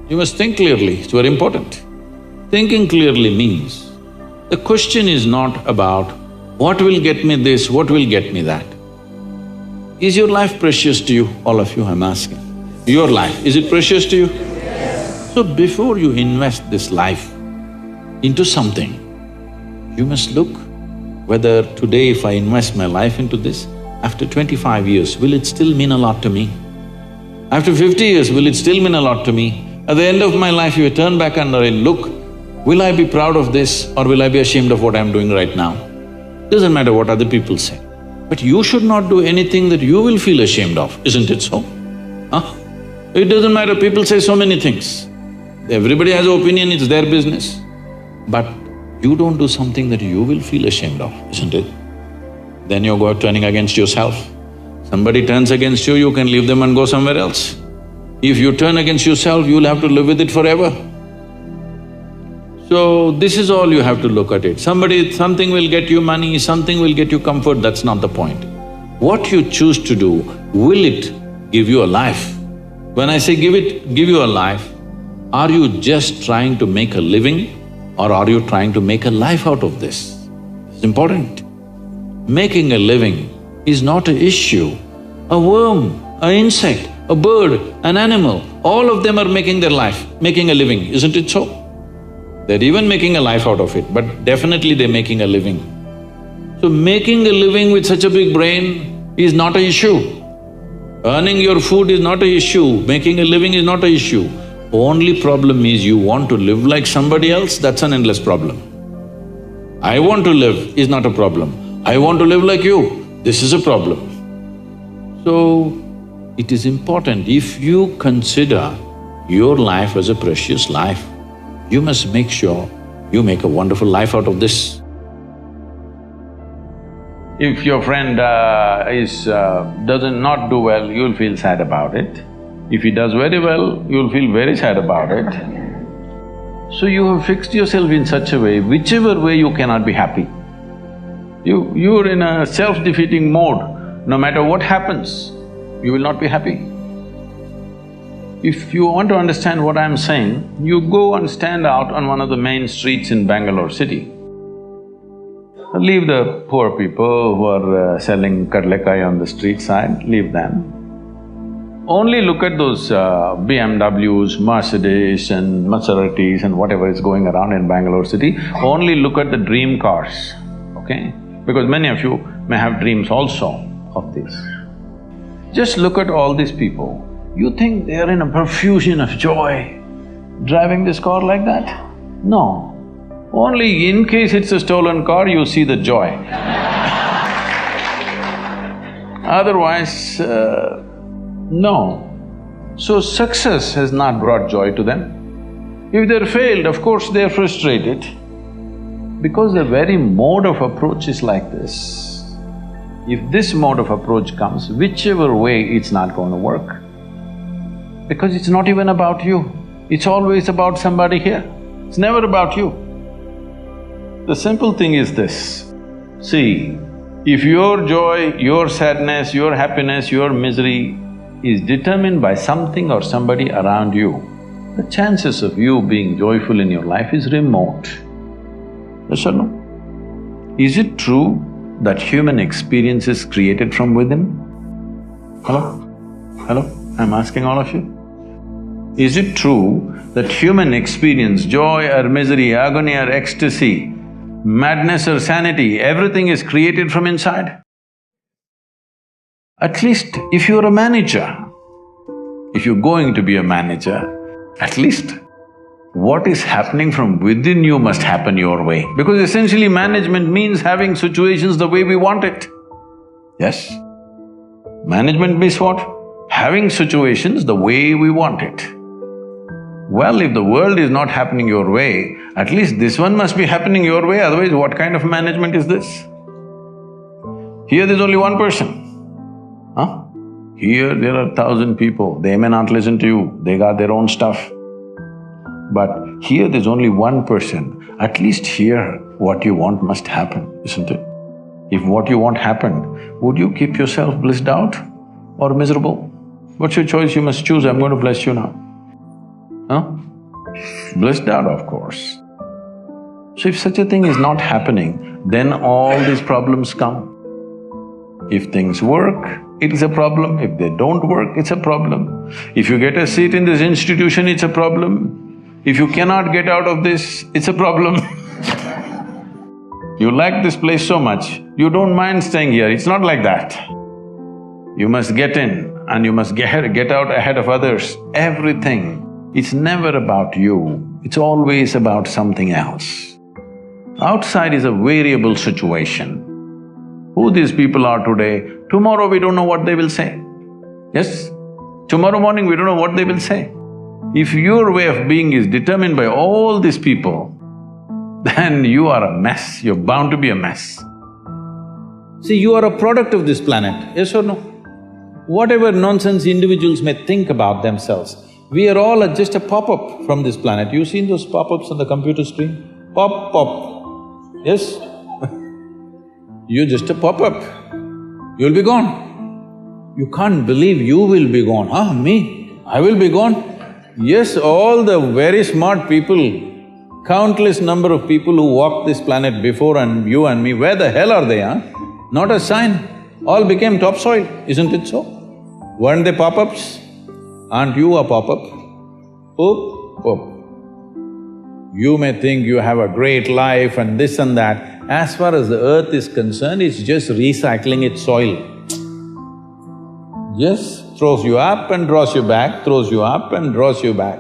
Speaker 5: you must think clearly, it's very important. Thinking clearly means, the question is not about what will get me this, what will get me that. Is your life precious to you? All of you, I'm asking. Your life, is it precious to you? Yes. So before you invest this life into something, you must look whether today if I invest my life into this, after 25 years, will it still mean a lot to me? After 50 years, will it still mean a lot to me? At the end of my life, if I turn back and I look, will I be proud of this or will I be ashamed of what I'm doing right now? Doesn't matter what other people say. But you should not do anything that you will feel ashamed of, isn't it so? Huh? It doesn't matter, people say so many things. Everybody has an opinion, it's their business. But you don't do something that you will feel ashamed of, isn't it? Then you're turning against yourself. Somebody turns against you, you can leave them and go somewhere else. If you turn against yourself, you'll have to live with it forever. So, this is all you have to look at it. Something will get you money, something will get you comfort, that's not the point. What you choose to do, will it give you a life? When I say give you a life, are you just trying to make a living or are you trying to make a life out of this? It's important. Making a living is not an issue. A worm, an insect, a bird, an animal, all of them are making their life, making a living, isn't it so? They're even making a life out of it, but definitely they're making a living. So making a living with such a big brain is not an issue. Earning your food is not an issue, making a living is not an issue. Only problem is you want to live like somebody else, that's an endless problem. I want to live is not a problem. I want to live like you, this is a problem. So, it is important, if you consider your life as a precious life, you must make sure you make a wonderful life out of this. If your friend does not do well, you'll feel sad about it. If he does very well, you'll feel very sad about it. So you have fixed yourself in such a way, whichever way you cannot be happy. You're in a self-defeating mode. No matter what happens, you will not be happy. If you want to understand what I'm saying, you go and stand out on one of the main streets in Bangalore city. Leave the poor people who are selling kadlekai on the street side, leave them. Only look at those BMWs, Mercedes and Maseratis and whatever is going around in Bangalore city. Only look at the dream cars, okay? Because many of you may have dreams also of this. Just look at all these people. You think they are in a profusion of joy, driving this car like that? No. Only in case it's a stolen car, you see the joy. Otherwise, no. So success has not brought joy to them. If they're failed, of course they're frustrated, because the very mode of approach is like this. If this mode of approach comes, whichever way, it's not going to work. Because it's not even about you, it's always about somebody here. It's never about you. The simple thing is this, see, if your joy, your sadness, your happiness, your misery is determined by something or somebody around you, the chances of you being joyful in your life is remote. Yes or no? Is it true that human experience is created from within? Hello? Hello? I'm asking all of you. Is it true that human experience, joy or misery, agony or ecstasy, madness or sanity, everything is created from inside? At least if you're a manager, if you're going to be a manager, at least what is happening from within you must happen your way. Because essentially management means having situations the way we want it. Yes? Management means what? Having situations the way we want it. Well, if the world is not happening your way, at least this one must be happening your way, otherwise what kind of management is this? Here there's only one person, huh? Here there are 1,000 people, they may not listen to you, they got their own stuff. But here there's only one person, at least here what you want must happen, isn't it? If what you want happened, would you keep yourself blissed out or miserable? What's your choice? You must choose, I'm going to bless you now. Huh? Blissed out, of course. So if such a thing is not happening, then all these problems come. If things work, it is a problem. If they don't work, it's a problem. If you get a seat in this institution, it's a problem. If you cannot get out of this, it's a problem. You like this place so much, you don't mind staying here, it's not like that. You must get in and you must get out ahead of others, everything. It's never about you, it's always about something else. Outside is a variable situation. Who these people are today, tomorrow we don't know what they will say. Yes? Tomorrow morning we don't know what they will say. If your way of being is determined by all these people, then you are a mess, you're bound to be a mess. See, you are a product of this planet, yes or no? Whatever nonsense individuals may think about themselves, we are all just a pop-up from this planet. You've seen those pop-ups on the computer screen? Pop, pop, yes? You're just a pop-up, you'll be gone. You can't believe you will be gone, huh? Me? I will be gone? Yes, all the very smart people, countless number of people who walked this planet before and you and me, where the hell are they, huh? Not a sign, all became topsoil, isn't it so? Weren't they pop-ups? Aren't you a pop-up? Oop, oop. You may think you have a great life and this and that. As far as the earth is concerned, it's just recycling its soil. Just throws you up and draws you back, throws you up and draws you back.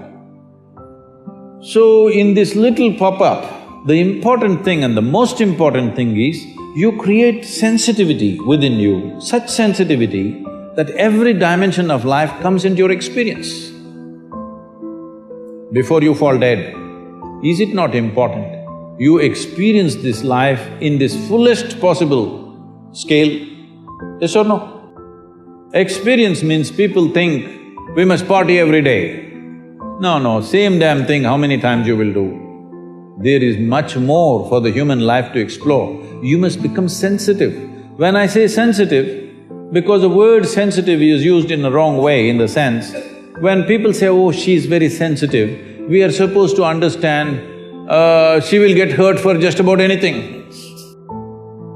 Speaker 5: So in this little pop-up, the important thing and the most important thing is, you create sensitivity within you, such sensitivity that every dimension of life comes into your experience. Before you fall dead, is it not important? You experience this life in this fullest possible scale, yes or no? Experience means people think, we must party every day. No, same damn thing how many times you will do. There is much more for the human life to explore. You must become sensitive. When I say sensitive, because the word sensitive is used in a wrong way, in the sense, when people say, oh, she's very sensitive, we are supposed to understand, she will get hurt for just about anything.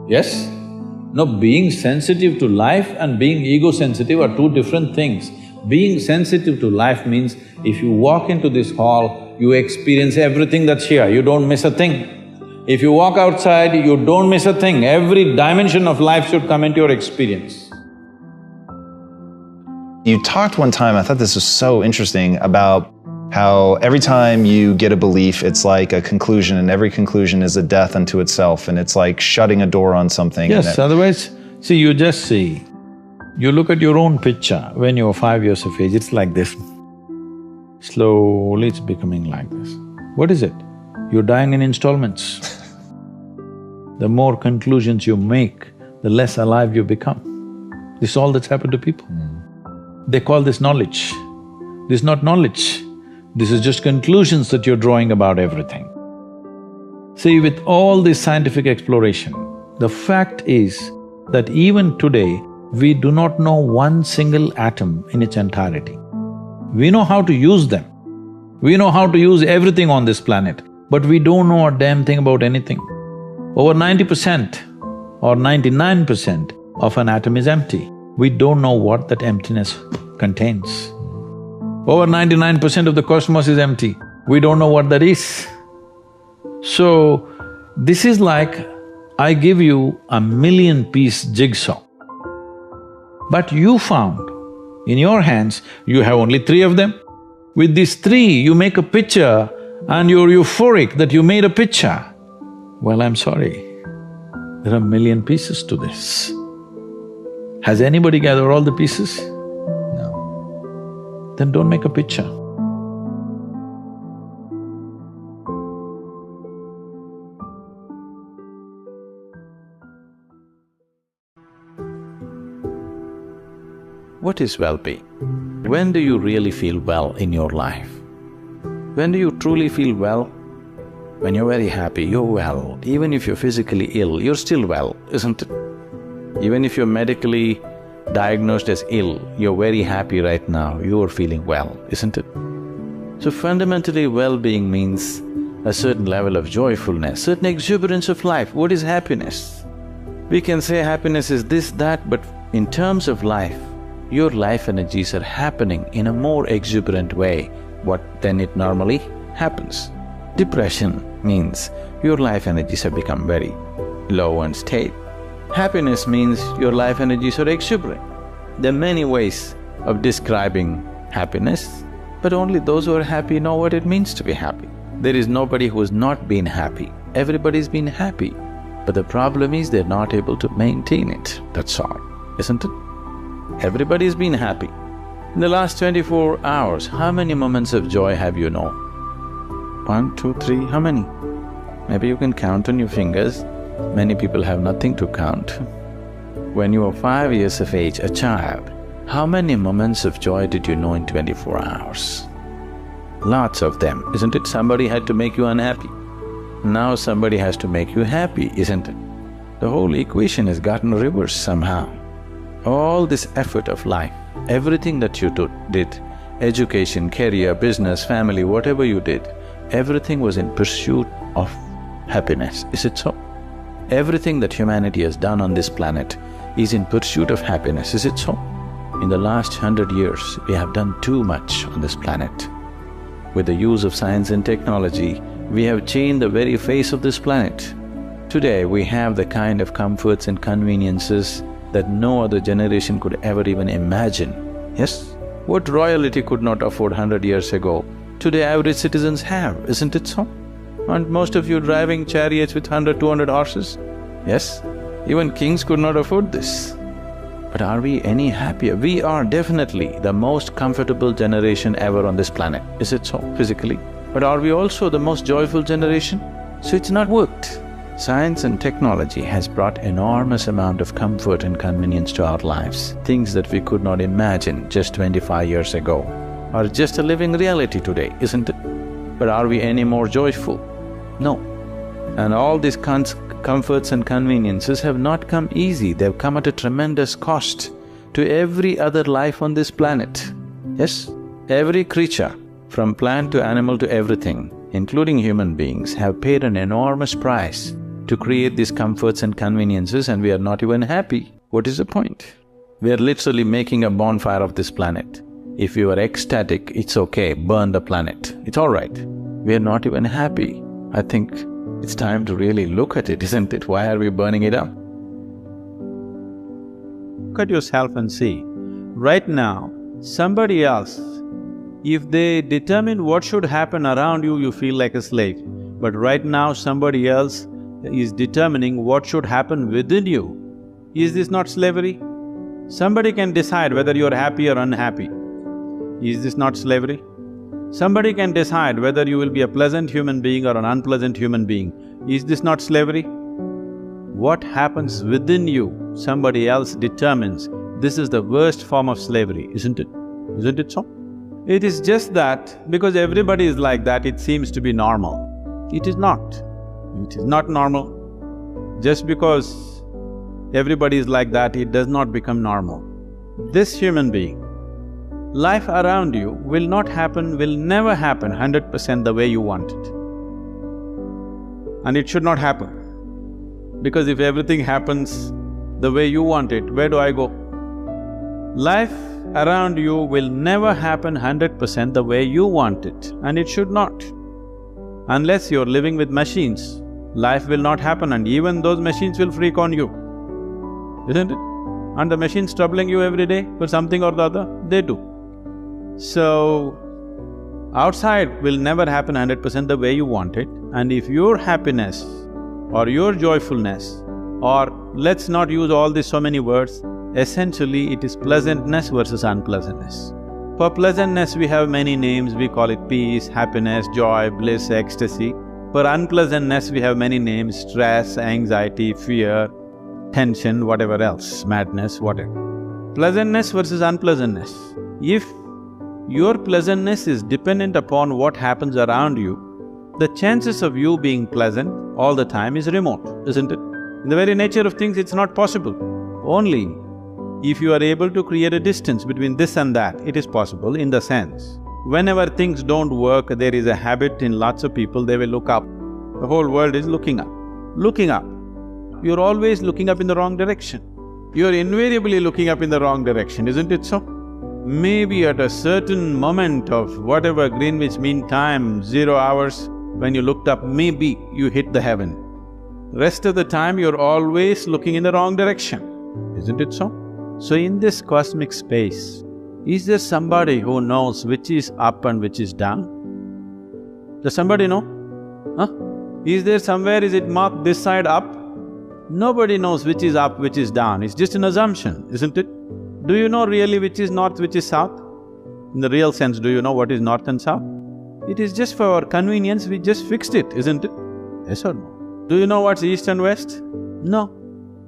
Speaker 5: Yes? No, being sensitive to life and being ego-sensitive are two different things. Being sensitive to life means, if you walk into this hall, you experience everything that's here, you don't miss a thing. If you walk outside, you don't miss a thing, every dimension of life should come into your experience.
Speaker 2: You talked one time, I thought this was so interesting, about how every time you get a belief, it's like a conclusion, and every conclusion is a death unto itself, and it's like shutting a door on something.
Speaker 5: Yes, otherwise, see, you just see,
Speaker 1: You look at your own picture when you were 5 years of age, it's like this. Slowly it's becoming like this. What is it? You're dying in installments. The more conclusions you make, the less alive you become. This is all that's happened to people. They call this knowledge. This is not knowledge. This is just conclusions that you're drawing about everything. See, with all this scientific exploration, the fact is that even today, we do not know one single atom in its entirety. We know how to use them. We know how to use everything on this planet, but we don't know a damn thing about anything. Over 90% or 99% of an atom is empty. We don't know what that emptiness contains. Over 99% of the cosmos is empty. We don't know what that is. So, this is like I give you a 1,000,000-piece jigsaw. But you found, in your hands, you have only 3 of them. With these 3, you make a picture and you're euphoric that you made a picture. Well, I'm sorry, there are 1,000,000 pieces to this. Has anybody gathered all the pieces?
Speaker 2: No.
Speaker 1: Then don't make a picture.
Speaker 7: What is well-being? When do you really feel well in your life? When do you truly feel well? When you're very happy, you're well. Even if you're physically ill, you're still well, isn't it? Even if you're medically diagnosed as ill, you're very happy right now, you're feeling well, isn't it? So fundamentally, well-being means a certain level of joyfulness, certain exuberance of life. What is happiness? We can say happiness is this, that, but in terms of life, your life energies are happening in a more exuberant way than it normally happens. Depression means your life energies have become very low and stale. Happiness means your life energies are exuberant. There are many ways of describing happiness, but only those who are happy know what it means to be happy. There is nobody who has not been happy. Everybody's been happy, but the problem is they're not able to maintain it, that's all, isn't it? Everybody's been happy. In the last 24 hours, how many moments of joy have you known? 1, 2, 3, how many? Maybe you can count on your fingers. Many people have nothing to count. When you were 5 years of age, a child, how many moments of joy did you know in 24 hours? Lots of them, isn't it? Somebody had to make you unhappy. Now somebody has to make you happy, isn't it? The whole equation has gotten reversed somehow. All this effort of life, everything that you did, education, career, business, family, whatever you did, everything was in pursuit of happiness, is it so? Everything that humanity has done on this planet is in pursuit of happiness, is it so? In the last 100 years, we have done too much on this planet. With the use of science and technology, we have changed the very face of this planet. Today, we have the kind of comforts and conveniences that no other generation could ever even imagine, yes? What royalty could not afford 100 years ago, today average citizens have, isn't it so? Aren't most of you driving chariots with 100, 200 horses? Yes? Even kings could not afford this. But are we any happier? We are definitely the most comfortable generation ever on this planet, is it so, physically? But are we also the most joyful generation? So it's not worked. Science and technology has brought enormous amount of comfort and convenience to our lives. Things that we could not imagine just 25 years ago are just a living reality today, isn't it? But are we any more joyful? No. And all these comforts and conveniences have not come easy, they've come at a tremendous cost to every other life on this planet. Yes, every creature, from plant to animal to everything, including human beings, have paid an enormous price to create these comforts and conveniences, and we are not even happy. What is the point? We are literally making a bonfire of this planet. If you are ecstatic, it's okay, burn the planet, it's all right. We are not even happy. I think it's time to really look at it, isn't it? Why are we burning it up?
Speaker 5: Look at yourself and see, right now, somebody else, if they determine what should happen around you, you feel like a slave. But right now, somebody else is determining what should happen within you. Is this not slavery? Somebody can decide whether you're happy or unhappy. Is this not slavery? Somebody can decide whether you will be a pleasant human being or an unpleasant human being. Is this not slavery? What happens within you, somebody else determines. This is the worst form of slavery, isn't it? Isn't it so? It is just that because everybody is like that, it seems to be normal. It is not. It is not normal. Just because everybody is like that, it does not become normal. This human being, life around you will not happen, will never happen 100% the way you want it. And it should not happen. Because if everything happens the way you want it, where do I go? Life around you will never happen 100% the way you want it, and it should not. Unless you're living with machines, life will not happen, and even those machines will freak on you, isn't it? And the machines troubling you every day for something or the other, they do. So, outside will never happen 100% the way you want it, and if your happiness or your joyfulness, or let's not use all these so many words, essentially it is pleasantness versus unpleasantness. For pleasantness we have many names, we call it peace, happiness, joy, bliss, ecstasy. For unpleasantness we have many names, stress, anxiety, fear, tension, whatever else, madness, whatever. Pleasantness versus unpleasantness. If your pleasantness is dependent upon what happens around you, the chances of you being pleasant all the time is remote, isn't it? In the very nature of things, it's not possible. Only if you are able to create a distance between this and that, it is possible in the sense, whenever things don't work, there is a habit in lots of people, they will look up. The whole world is looking up. Looking up. You're always looking up in the wrong direction. You're invariably looking up in the wrong direction, isn't it so? Maybe at a certain moment of whatever Greenwich Mean Time, 0 hours, when you looked up, maybe you hit the heaven. Rest of the time you're always looking in the wrong direction, isn't it so? So in this cosmic space, is there somebody who knows which is up and which is down? Does somebody know? Huh? Is there somewhere, is it marked this side up? Nobody knows which is up, which is down, it's just an assumption, isn't it? Do you know really which is north, which is south? In the real sense, do you know what is north and south? It is just for our convenience, we just fixed it, isn't it? Yes or no? Do you know what's east and west? No.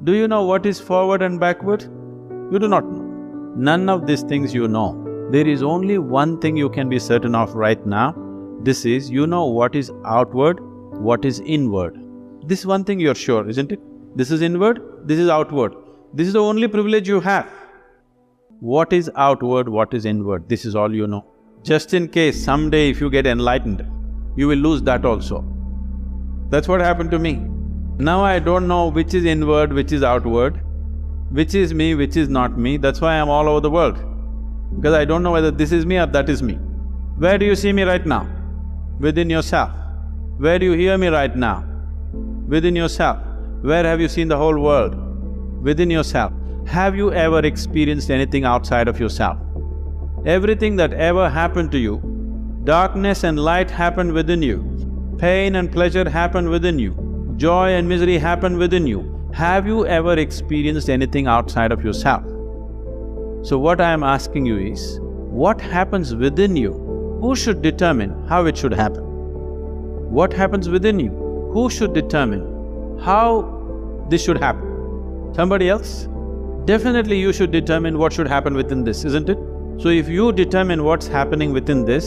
Speaker 5: Do you know what is forward and backward? You do not know. None of these things you know. There is only one thing you can be certain of right now. This is, you know what is outward, what is inward. This one thing you're sure, isn't it? This is inward, this is outward. This is the only privilege you have. What is outward, what is inward, this is all you know. Just in case someday if you get enlightened, you will lose that also. That's what happened to me. Now I don't know which is inward, which is outward, which is me, which is not me, that's why I'm all over the world. Because I don't know whether this is me or that is me. Where do you see me right now? Within yourself. Where do you hear me right now? Within yourself. Where have you seen the whole world? Within yourself. Have you ever experienced anything outside of yourself? Everything that ever happened to you, darkness and light happened within you, pain and pleasure happened within you, joy and misery happened within you. Have you ever experienced anything outside of yourself? So what I am asking you is, what happens within you? Who should determine how it should happen? What happens within you? Who should determine how this should happen? Somebody else? Definitely you should determine what should happen within this, isn't it? So if you determine what's happening within this,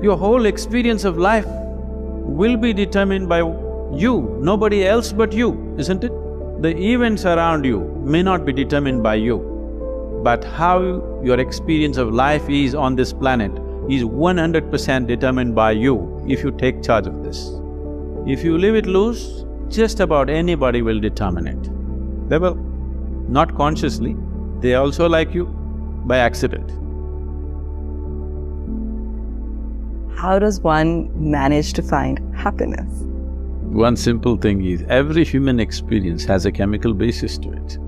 Speaker 5: your whole experience of life will be determined by you, nobody else but you, isn't it? The events around you may not be determined by you, but how your experience of life is on this planet is 100% determined by you if you take charge of this. If you leave it loose, just about anybody will determine it. They will. Not consciously, they also like you by accident.
Speaker 8: How does one manage to find happiness?
Speaker 5: One simple thing is, every human experience has a chemical basis to it.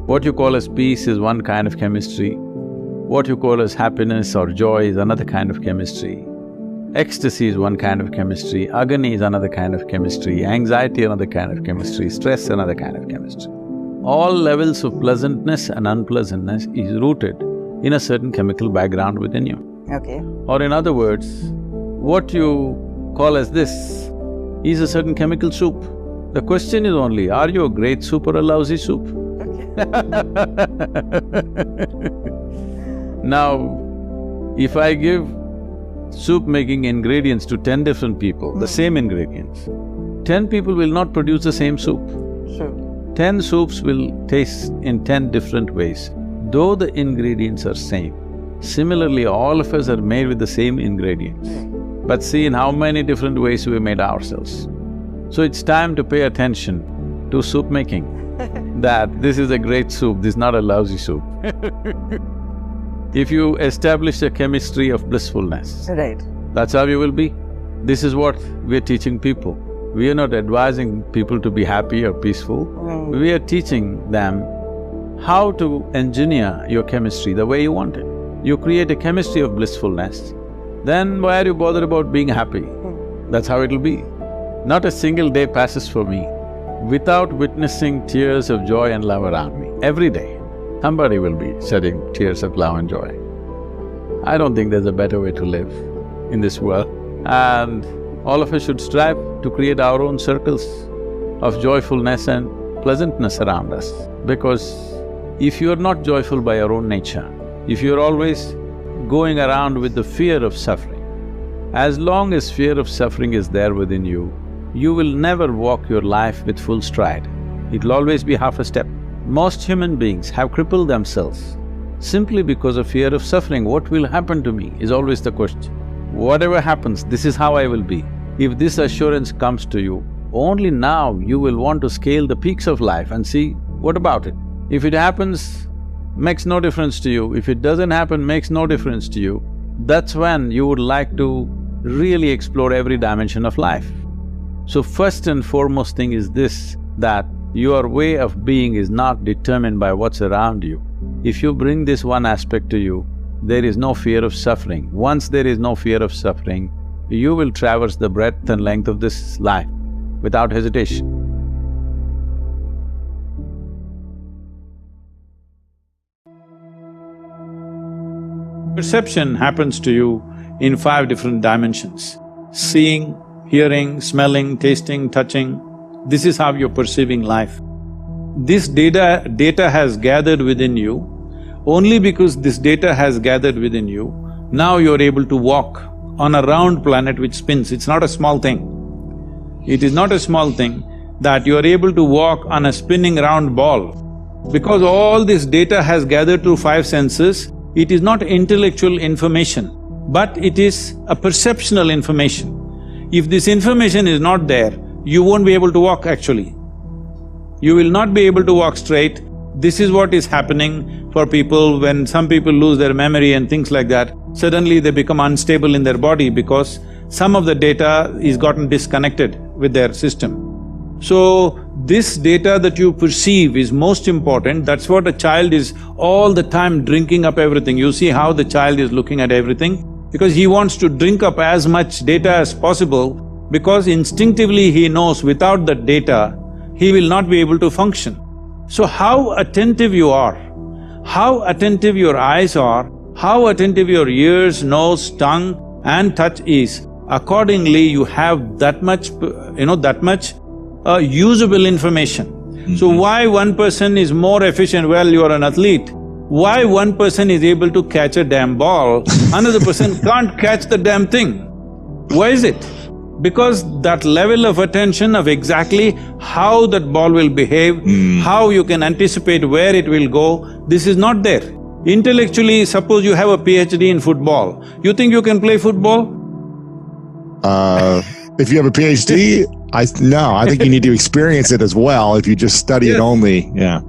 Speaker 5: What you call as peace is one kind of chemistry, what you call as happiness or joy is another kind of chemistry, ecstasy is one kind of chemistry, agony is another kind of chemistry, anxiety another kind of chemistry, stress another kind of chemistry.
Speaker 7: all levels of pleasantness and unpleasantness is rooted in a certain chemical background within you.
Speaker 8: Okay.
Speaker 7: Or in other words, what you call as this is a certain chemical soup. The question is only, are you a great soup or a lousy soup? Now, if I give soup-making ingredients to 10 different people, the same ingredients, 10 people will not produce the same soup.
Speaker 8: Sure.
Speaker 7: 10 soups will taste in 10 different ways, though the ingredients are same. Similarly, all of us are made with the same ingredients, but see in how many different ways we made ourselves. So it's time to pay attention to soup making, that this is a great soup, this is not a lousy soup. If you establish a chemistry of blissfulness,
Speaker 8: Right.
Speaker 7: that's how you will be. This is what we're teaching people. We are not advising people to be happy or peaceful. We are teaching them how to engineer your chemistry the way you want it. You create a chemistry of blissfulness, then why are you bothered about being happy? That's how it'll be. Not a single day passes for me without witnessing tears of joy and love around me. Every day, somebody will be shedding tears of love and joy. I don't think there's a better way to live in this world. And all of us should strive to create our own circles of joyfulness and pleasantness around us. Because if you're not joyful by your own nature, if you're always going around with the fear of suffering, as long as fear of suffering is there within you, you will never walk your life with full stride. It'll always be half a step. Most human beings have crippled themselves simply because of fear of suffering. What will happen to me is always the question. Whatever happens, this is how I will be. If this assurance comes to you, only now you will want to scale the peaks of life and see, what about it? If it happens, makes no difference to you. If it doesn't happen, makes no difference to you. That's when you would like to really explore every dimension of life. So first and foremost thing is this, that your way of being is not determined by what's around you. If you bring this one aspect to you, there is no fear of suffering. Once there is no fear of suffering, you will traverse the breadth and length of this life without hesitation.
Speaker 5: Perception happens to you in 5 different dimensions: seeing, hearing, smelling, tasting, touching. This is how you're perceiving life. This data has gathered within you. Only because this data has gathered within you, now you're able to walk on a round planet which spins. It's not a small thing. It is not a small thing that you're able to walk on a spinning round ball. Because all this data has gathered through 5 senses, it is not intellectual information, but it is a perceptual information. If this information is not there, you won't be able to walk actually. You will not be able to walk straight. This is what is happening for people when some people lose their memory and things like that. Suddenly they become unstable in their body because some of the data is gotten disconnected with their system. So, this data that you perceive is most important. That's what a child is all the time drinking up everything. You see how the child is looking at everything? Because he wants to drink up as much data as possible, because instinctively he knows without that data, he will not be able to function. So how attentive you are, how attentive your eyes are, how attentive your ears, nose, tongue and touch is, accordingly you have that much, usable information. So why one person is more efficient? Well, you are an athlete. Why one person is able to catch a damn ball, another person can't catch the damn thing? Why is it? Because that level of attention of exactly how that ball will behave, how you can anticipate where it will go, this is not there. Intellectually, suppose you have a PhD in football, you think you can play football?
Speaker 3: If you have a PhD, I think you need to experience it as well. If you just study it only, yeah.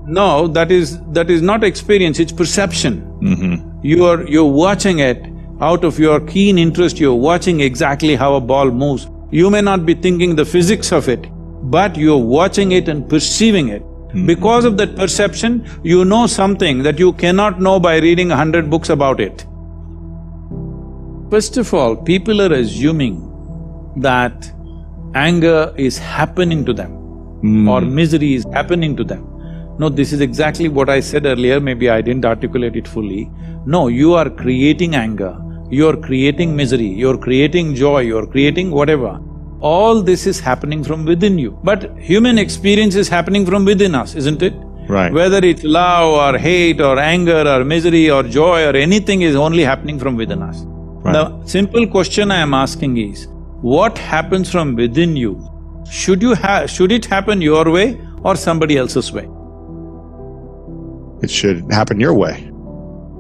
Speaker 5: No, that is not experience, it's perception. You're watching it. Out of your keen interest, you're watching exactly how a ball moves. You may not be thinking the physics of it, but you're watching it and perceiving it. Because of that perception, you know something that you cannot know by reading 100 books about it. First of all, people are assuming that anger is happening to them or misery is happening to them.
Speaker 1: No, this is exactly what I said earlier, maybe I didn't articulate it fully. No, you are creating anger, you're creating misery, you're creating joy, you're creating whatever. All this is happening from within you. But human experience is happening from within us, isn't it?
Speaker 3: Right.
Speaker 1: Whether it's love or hate or anger or misery or joy or anything is only happening from within us.
Speaker 3: Right.
Speaker 1: The simple question I am asking is, what happens from within you? Should it happen your way or somebody else's way?
Speaker 3: It should happen your way.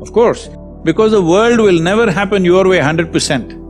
Speaker 1: Of course, because the world will never happen your way 100%.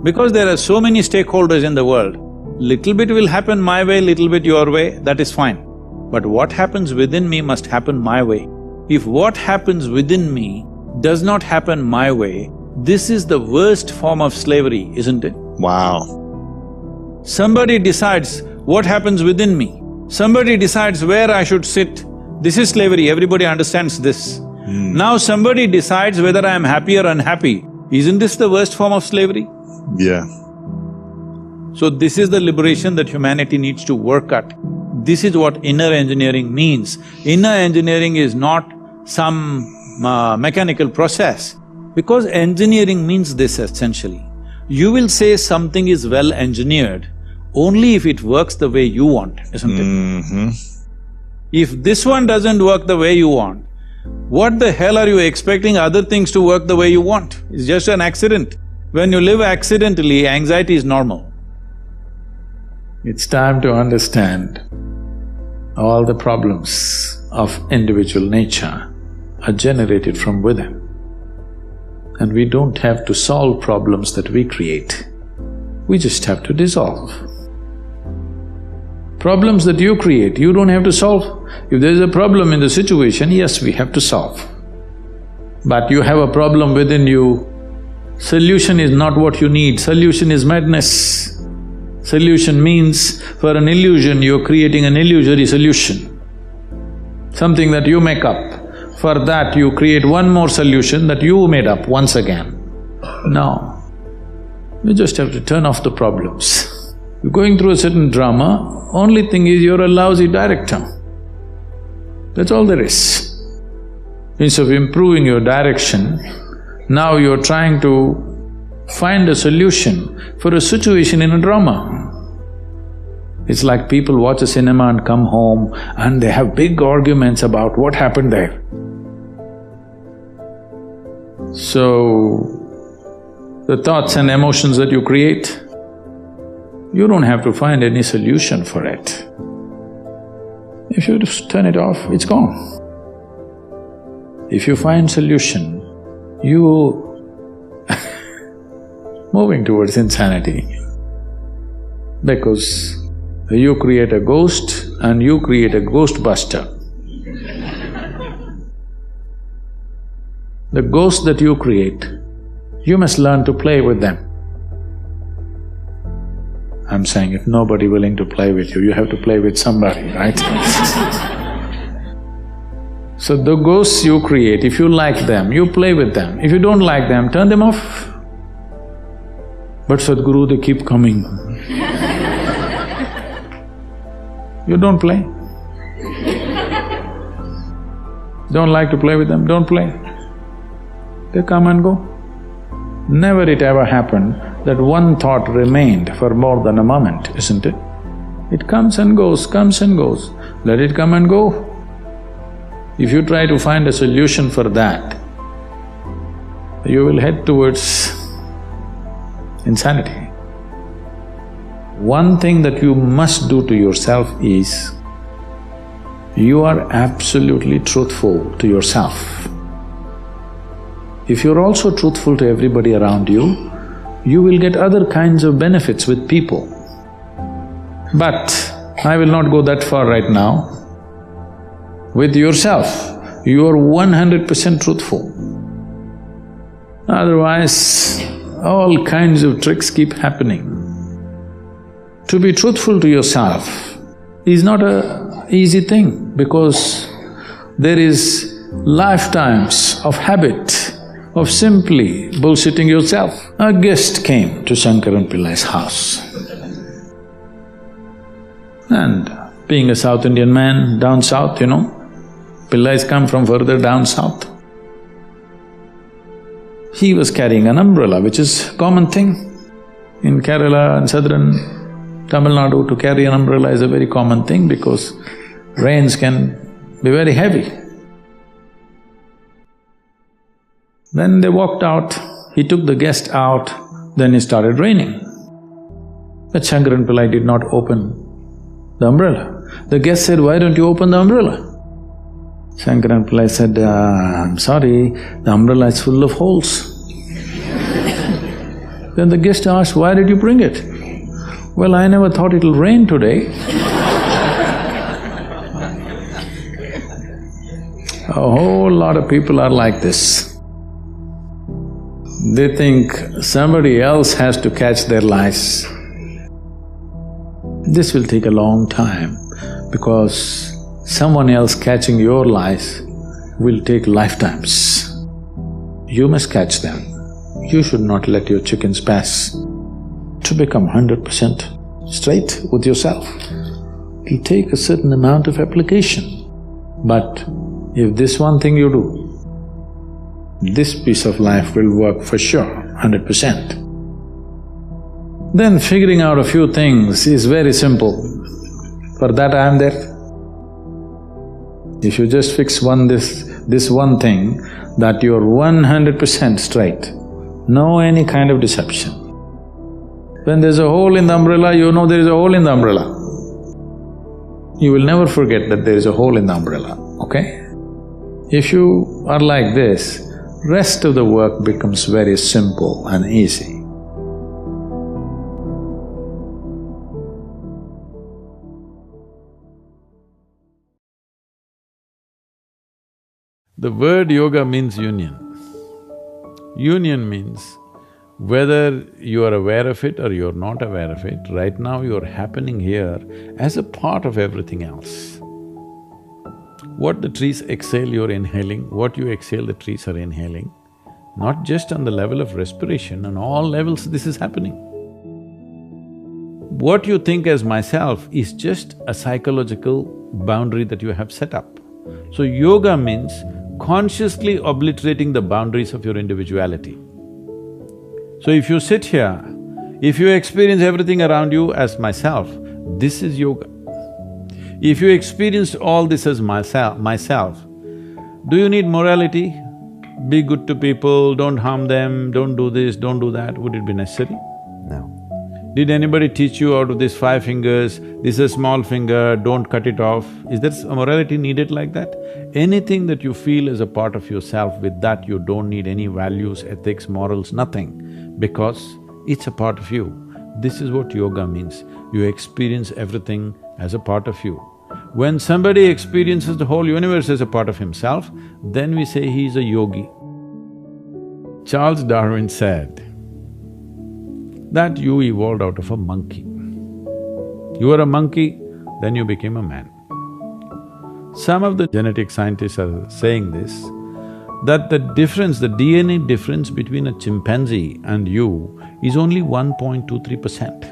Speaker 1: Because there are so many stakeholders in the world, little bit will happen my way, little bit your way, that is fine. But what happens within me must happen my way. If what happens within me does not happen my way, this is the worst form of slavery, isn't it?
Speaker 3: Wow.
Speaker 1: Somebody decides what happens within me, somebody decides where I should sit. This is slavery, everybody understands this. Now somebody decides whether I am happy or unhappy. Isn't this the worst form of slavery?
Speaker 3: Yeah.
Speaker 1: So this is the liberation that humanity needs to work at. This is what inner engineering means. Inner engineering is not some mechanical process, because engineering means this essentially. You will say something is well engineered only if it works the way you want, isn't it? If this one doesn't work the way you want, what the hell are you expecting other things to work the way you want? It's just an accident. When you live accidentally, anxiety is normal. It's time to understand all the problems of individual nature are generated from within. And we don't have to solve problems that we create, we just have to dissolve. Problems that you create, you don't have to solve. If there is a problem in the situation, yes, we have to solve. But you have a problem within you, solution is not what you need, solution is madness. Solution means, for an illusion, you're creating an illusory solution, something that you make up. For that, you create one more solution that you made up once again. No, you just have to turn off the problems. You're going through a certain drama, only thing is you're a lousy director. That's all there is. Instead of improving your direction, now you're trying to find a solution for a situation in a drama. It's like people watch a cinema and come home and they have big arguments about what happened there. So, the thoughts and emotions that you create, you don't have to find any solution for it. If you just turn it off, it's gone. If you find solution, you moving towards insanity. Because you create a ghost and you create a ghostbuster. The ghosts that you create, you must learn to play with them. I'm saying if nobody willing to play with you, you have to play with somebody, right? So the ghosts you create, if you like them, you play with them. If you don't like them, turn them off. But Sadhguru, they keep coming. You don't play. Don't like to play with them, don't play. They come and go. Never it ever happened that one thought remained for more than a moment, isn't it? It comes and goes, comes and goes. Let it come and go. If you try to find a solution for that, you will head towards insanity. One thing that you must do to yourself is, you are absolutely truthful to yourself. If you're also truthful to everybody around you, you will get other kinds of benefits with people. But I will not go that far right now. With yourself, you are 100% truthful. Otherwise, all kinds of tricks keep happening. To be truthful to yourself is not an easy thing, because there is lifetimes of habit of simply bullshitting yourself. A guest came to Shankaran Pillai's house. And being a South Indian man, down south, Pillais come from further down south. He was carrying an umbrella, which is common thing. In Kerala and southern Tamil Nadu, to carry an umbrella is a very common thing because rains can be very heavy. Then they walked out, he took the guest out, then it started raining. But Shankaran Pillai did not open the umbrella. The guest said, "Why don't you open the umbrella?" Shankaran Pillai said, "I'm sorry, the umbrella is full of holes." Then the guest asked, "Why did you bring it?" "Well, I never thought it'll rain today." A whole lot of people are like this. They think somebody else has to catch their lice. This will take a long time because someone else catching your lice will take lifetimes. You must catch them. You should not let your chickens pass. To become 100% straight with yourself, it'll take a certain amount of application. But if this one thing you do, this piece of life will work for sure, 100%. Then figuring out a few things is very simple. For that I am there. If you just fix this one thing, that you're 100% straight, no any kind of deception. When there's a hole in the umbrella, you know there is a hole in the umbrella. You will never forget that there is a hole in the umbrella, okay? If you are like this, rest of the work becomes very simple and easy. The word yoga means union. Union means whether you are aware of it or you're not aware of it, right now you're happening here as a part of everything else. What the trees exhale, you're inhaling, what you exhale, the trees are inhaling. Not just on the level of respiration, on all levels this is happening. What you think as myself is just a psychological boundary that you have set up. So yoga means consciously obliterating the boundaries of your individuality. So if you sit here, if you experience everything around you as myself, this is yoga. If you experience all this as myself, do you need morality? Be good to people, don't harm them, don't do this, don't do that, would it be necessary?
Speaker 2: No.
Speaker 1: Did anybody teach you out of these 5 fingers, this is a small finger, don't cut it off? Is there a morality needed like that? Anything that you feel is a part of yourself, with that you don't need any values, ethics, morals, nothing, because it's a part of you. This is what yoga means. You experience everything as a part of you. When somebody experiences the whole universe as a part of himself, then we say he is a yogi. Charles Darwin said that you evolved out of a monkey. You were a monkey, then you became a man. Some of the genetic scientists are saying this, that the difference, the DNA difference between a chimpanzee and you is only 1.23%.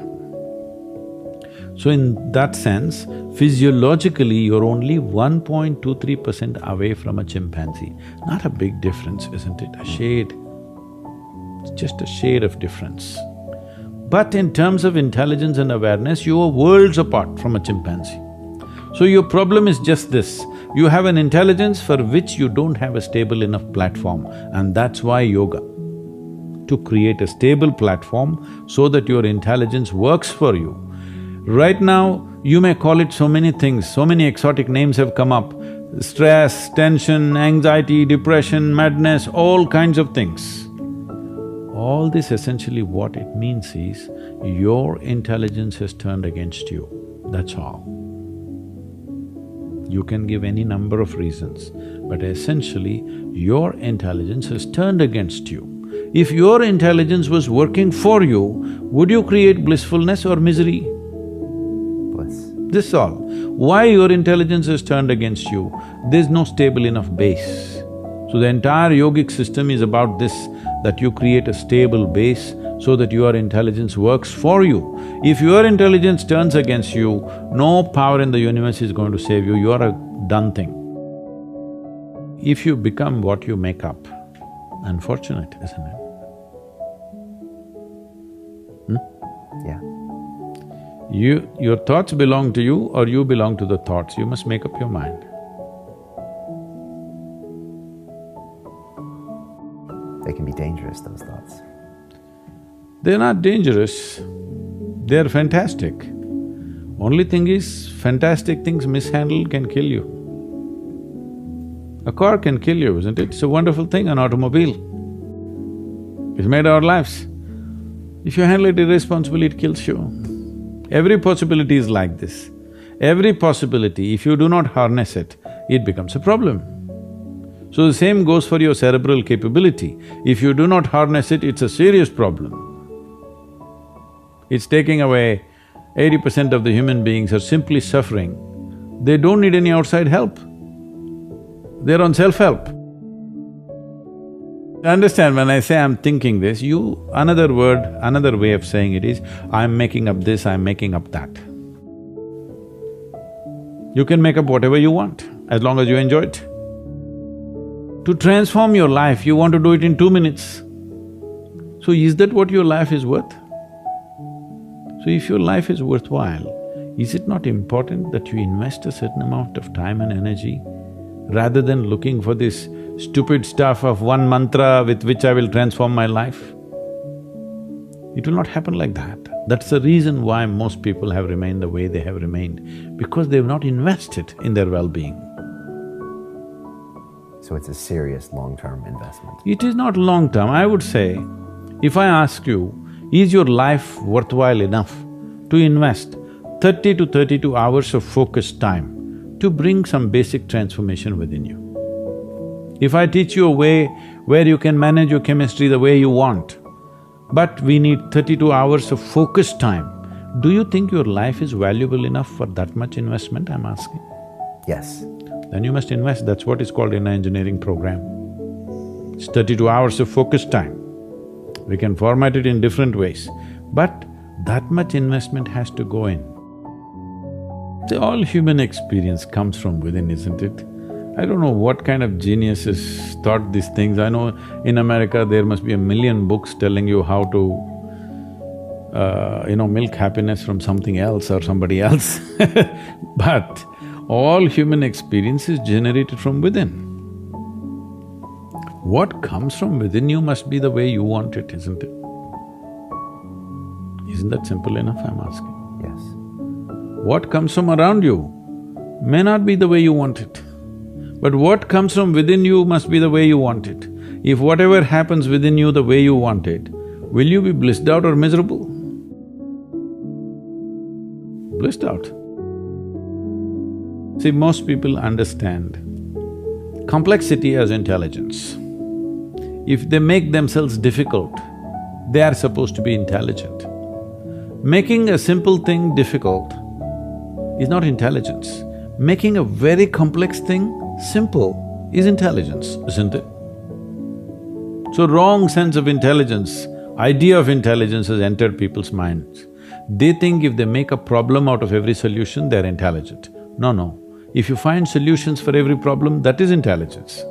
Speaker 1: So in that sense, physiologically you're only 1.23% away from a chimpanzee. Not a big difference, isn't it? A shade, it's just a shade of difference. But in terms of intelligence and awareness, you are worlds apart from a chimpanzee. So your problem is just this, you have an intelligence for which you don't have a stable enough platform, and that's why yoga. To create a stable platform so that your intelligence works for you. Right now, you may call it so many things, so many exotic names have come up. Stress, tension, anxiety, depression, madness, all kinds of things. All this essentially what it means is, your intelligence has turned against you, that's all. You can give any number of reasons, but essentially, your intelligence has turned against you. If your intelligence was working for you, would you create blissfulness or misery?
Speaker 2: Bliss.
Speaker 1: This is all. Why your intelligence has turned against you? There's no stable enough base. So the entire yogic system is about this, that you create a stable base so that your intelligence works for you. If your intelligence turns against you, no power in the universe is going to save you, you are a done thing. If you become what you make up, unfortunate, isn't it?
Speaker 2: Yeah.
Speaker 1: Your thoughts belong to you or you belong to the thoughts, you must make up your mind.
Speaker 2: They can be dangerous, those thoughts.
Speaker 1: They're not dangerous, they're fantastic. Only thing is, fantastic things mishandled can kill you. A car can kill you, isn't it? It's a wonderful thing, an automobile. It's made our lives. If you handle it irresponsibly, it kills you. Every possibility is like this. Every possibility, if you do not harness it, it becomes a problem. So the same goes for your cerebral capability. If you do not harness it, it's a serious problem. It's taking away 80% of the human beings are simply suffering. They don't need any outside help. They're on self-help. Understand, when I say I'm thinking this, another word, another way of saying it is, I'm making up this, I'm making up that. You can make up whatever you want, as long as you enjoy it. To transform your life, you want to do it in 2 minutes. So is that what your life is worth? So if your life is worthwhile, is it not important that you invest a certain amount of time and energy rather than looking for this stupid stuff of one mantra with which I will transform my life? It will not happen like that. That's the reason why most people have remained the way they have remained, because they've not invested in their well-being.
Speaker 2: So it's a serious long-term investment.
Speaker 1: It is not long-term. I would say, if I ask you, is your life worthwhile enough to invest 30 to 32 hours of focused time to bring some basic transformation within you? If I teach you a way where you can manage your chemistry the way you want, but we need 32 hours of focused time, do you think your life is valuable enough for that much investment, I'm asking?
Speaker 2: Yes.
Speaker 1: Then you must invest, that's what is called in an engineering program. It's 32 hours of focused time. We can format it in different ways, but that much investment has to go in. See, all human experience comes from within, isn't it? I don't know what kind of geniuses thought these things. I know in America there must be 1 million books telling you how to, milk happiness from something else or somebody else but all human experience is generated from within. What comes from within you must be the way you want it, isn't it? Isn't that simple enough, I'm asking?
Speaker 2: Yes.
Speaker 1: What comes from around you may not be the way you want it, but what comes from within you must be the way you want it. If whatever happens within you the way you want it, will you be blissed out or miserable? Blissed out. See, most people understand complexity as intelligence. If they make themselves difficult, they are supposed to be intelligent. Making a simple thing difficult is not intelligence. Making a very complex thing simple is intelligence, isn't it? So wrong sense of intelligence, idea of intelligence has entered people's minds. They think if they make a problem out of every solution, they're intelligent. No. If you find solutions for every problem, that is intelligence.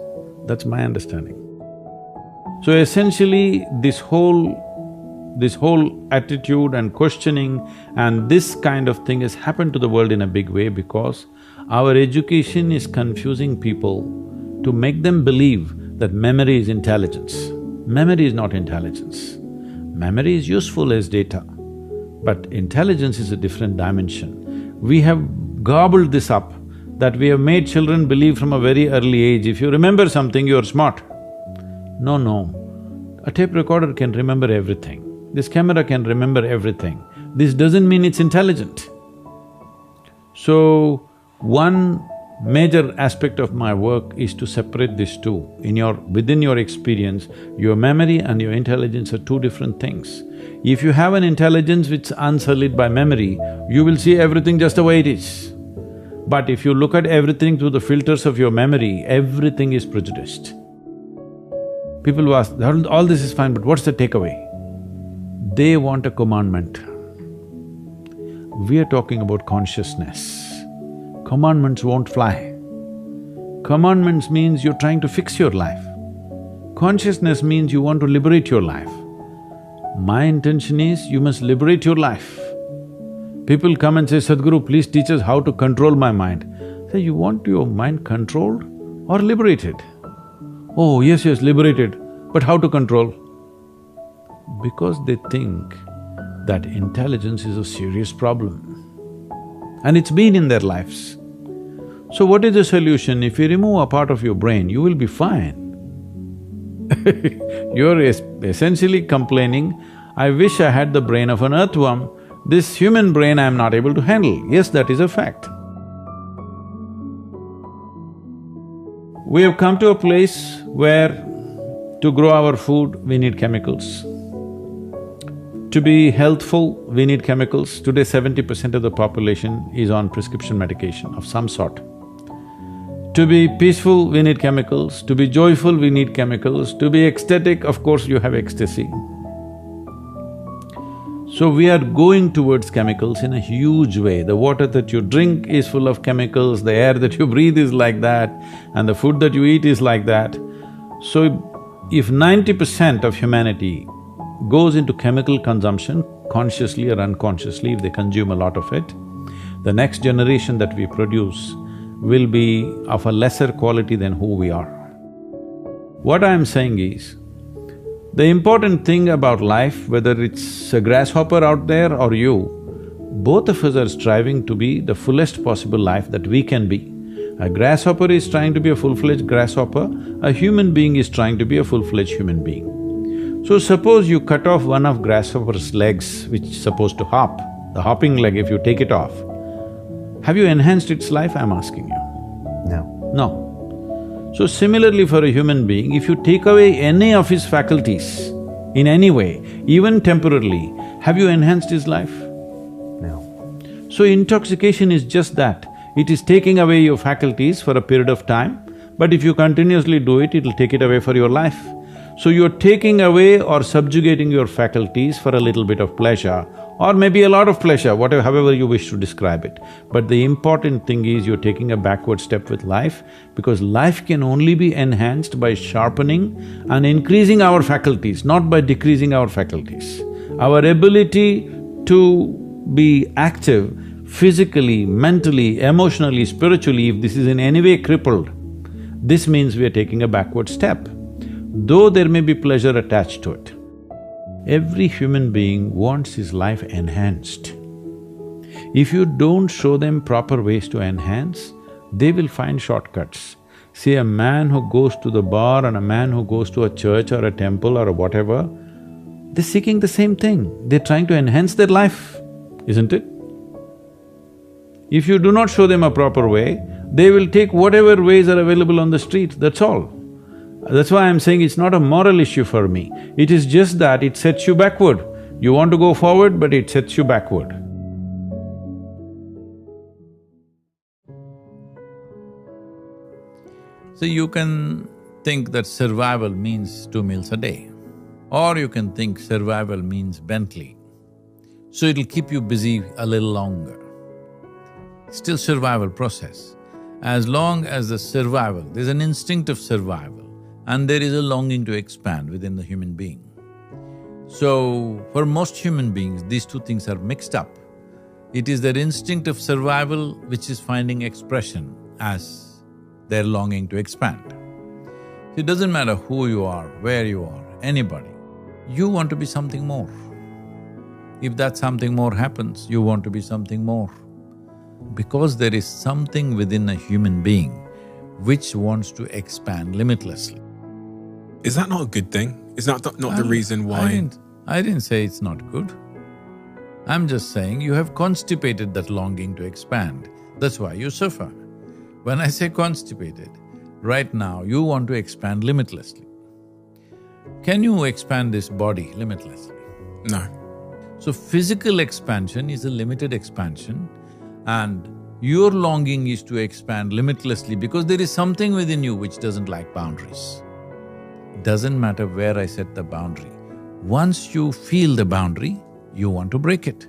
Speaker 1: That's my understanding. So essentially, this whole attitude and questioning and this kind of thing has happened to the world in a big way because our education is confusing people to make them believe that memory is intelligence. Memory is not intelligence. Memory is useful as data, but intelligence is a different dimension. We have gobbled this up, that we have made children believe from a very early age, if you remember something, you're smart. No. A tape recorder can remember everything. This camera can remember everything. This doesn't mean it's intelligent. So, one major aspect of my work is to separate these two. Within your experience, your memory and your intelligence are two different things. If you have an intelligence which is unsullied by memory, you will see everything just the way it is. But if you look at everything through the filters of your memory, everything is prejudiced. People who ask, all this is fine, but what's the takeaway? They want a commandment. We are talking about consciousness. Commandments won't fly.
Speaker 5: Commandments means you're trying to fix your life. Consciousness means you want to liberate your life. My intention is you must liberate your life. People come and say, Sadhguru, please teach us how to control my mind. Say, you want your mind controlled or liberated? Oh, yes, liberated, but how to control? Because they think that intelligence is a serious problem. And it's been in their lives. So what is the solution? If you remove a part of your brain, you will be fine. You're essentially complaining, I wish I had the brain of an earthworm, this human brain I am not able to handle. Yes, that is a fact. We have come to a place where to grow our food, we need chemicals. To be healthful, we need chemicals. Today 70% of the population is on prescription medication of some sort. To be peaceful, we need chemicals. To be joyful, we need chemicals. To be ecstatic, of course, you have ecstasy. So we are going towards chemicals in a huge way. The water that you drink is full of chemicals, the air that you breathe is like that, and the food that you eat is like that. So if 90% of humanity goes into chemical consumption, consciously or unconsciously, if they consume a lot of it, the next generation that we produce will be of a lesser quality than who we are. What I am saying is, the important thing about life, whether it's a grasshopper out there or you, both of us are striving to be the fullest possible life that we can be. A grasshopper is trying to be a full-fledged grasshopper, a human being is trying to be a full-fledged human being. So suppose you cut off one of grasshopper's legs which is supposed to hop, the hopping leg, if you take it off, have you enhanced its life, I'm asking you?
Speaker 2: No.
Speaker 5: No. So similarly for a human being, if you take away any of his faculties in any way, even temporarily, have you enhanced his life?
Speaker 2: No.
Speaker 5: So intoxication is just that, it is taking away your faculties for a period of time, but if you continuously do it, it'll take it away for your life. So you're taking away or subjugating your faculties for a little bit of pleasure, or maybe a lot of pleasure, however you wish to describe it. But the important thing is you're taking a backward step with life, because life can only be enhanced by sharpening and increasing our faculties, not by decreasing our faculties. Our ability to be active physically, mentally, emotionally, spiritually, if this is in any way crippled, this means we are taking a backward step, though there may be pleasure attached to it. Every human being wants his life enhanced. If you don't show them proper ways to enhance, they will find shortcuts. See, a man who goes to the bar and a man who goes to a church or a temple or whatever, they're seeking the same thing, they're trying to enhance their life, isn't it? If you do not show them a proper way, they will take whatever ways are available on the street, that's all. That's why I'm saying it's not a moral issue for me, it is just that it sets you backward. You want to go forward, but it sets you backward. So you can think that survival means 2 meals a day, or you can think survival means Bentley. So it'll keep you busy a little longer. Still survival process. As long as the survival, there's an instinct of survival, and there is a longing to expand within the human being. So, for most human beings, these two things are mixed up. It is their instinct of survival which is finding expression as their longing to expand. It doesn't matter who you are, where you are, anybody, you want to be something more. If that something more happens, you want to be something more. Because there is something within a human being which wants to expand limitlessly.
Speaker 9: Is that not a good thing? Is that not the reason why…
Speaker 5: I didn't say it's not good. I'm just saying you have constipated that longing to expand, that's why you suffer. When I say constipated, right now you want to expand limitlessly. Can you expand this body limitlessly?
Speaker 9: No.
Speaker 5: So physical expansion is a limited expansion, and your longing is to expand limitlessly because there is something within you which doesn't like boundaries. Doesn't matter where I set the boundary. Once you feel the boundary, you want to break it.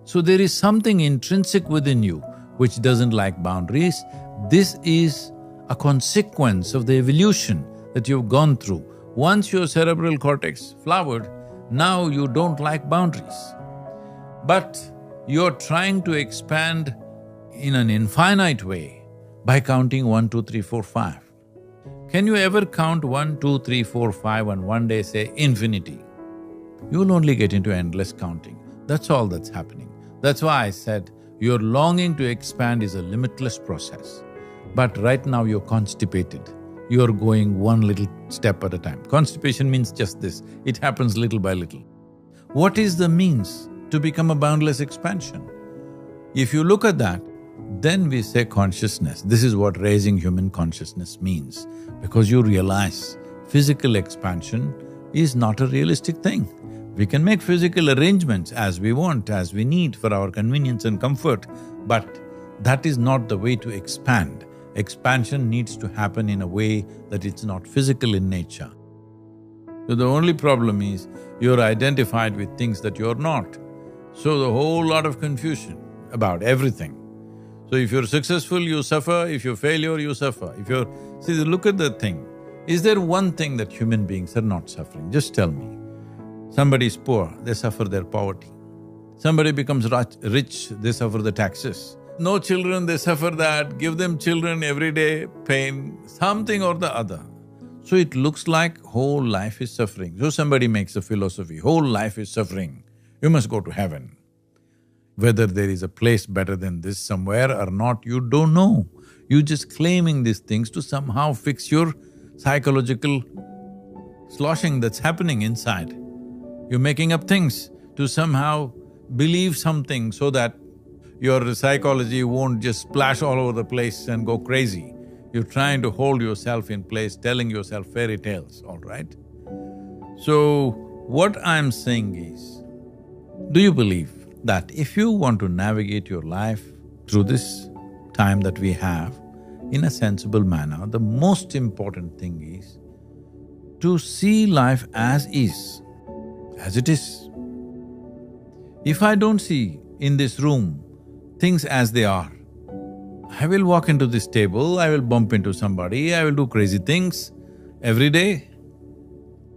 Speaker 5: So there is something intrinsic within you which doesn't like boundaries. This is
Speaker 1: a consequence of the evolution that you've gone through. Once your cerebral cortex flowered, now you don't like boundaries. But you're trying to expand in an infinite way by counting 1, 2, 3, 4, 5. Can you ever count 1, 2, 3, 4, 5 and one day say infinity? You'll only get into endless counting. That's all that's happening. That's why I said your longing to expand is a limitless process. But right now you're constipated. You're going one little step at a time. Constipation means just this, it happens little by little. What is the means to become a boundless expansion? If you look at that, then we say consciousness. This is what raising human consciousness means, because you realize physical expansion is not a realistic thing. We can make physical arrangements as we want, as we need for our convenience and comfort, but that is not the way to expand. Expansion needs to happen in a way that it's not physical in nature. So the only problem is, you're identified with things that you're not. So the whole lot of confusion about everything. So if you're successful, you suffer, if you're failure, you suffer. If you're… See, look at the thing. Is there one thing that human beings are not suffering? Just tell me. Somebody's poor, they suffer their poverty. Somebody becomes rich, they suffer the taxes. No children, they suffer that. Give them children every day, pain, something or the other. So it looks like whole life is suffering. So somebody makes a philosophy, whole life is suffering, you must go to heaven. Whether there is a place better than this somewhere or not, you don't know. You're just claiming these things to somehow fix your psychological sloshing that's happening inside. You're making up things to somehow believe something so that your psychology won't just splash all over the place and go crazy. You're trying to hold yourself in place, telling yourself fairy tales, all right? So, what I'm saying is, do you believe that if you want to navigate your life through this time that we have in a sensible manner, the most important thing is to see life as is, as it is. If I don't see in this room things as they are, I will walk into this table, I will bump into somebody, I will do crazy things every day.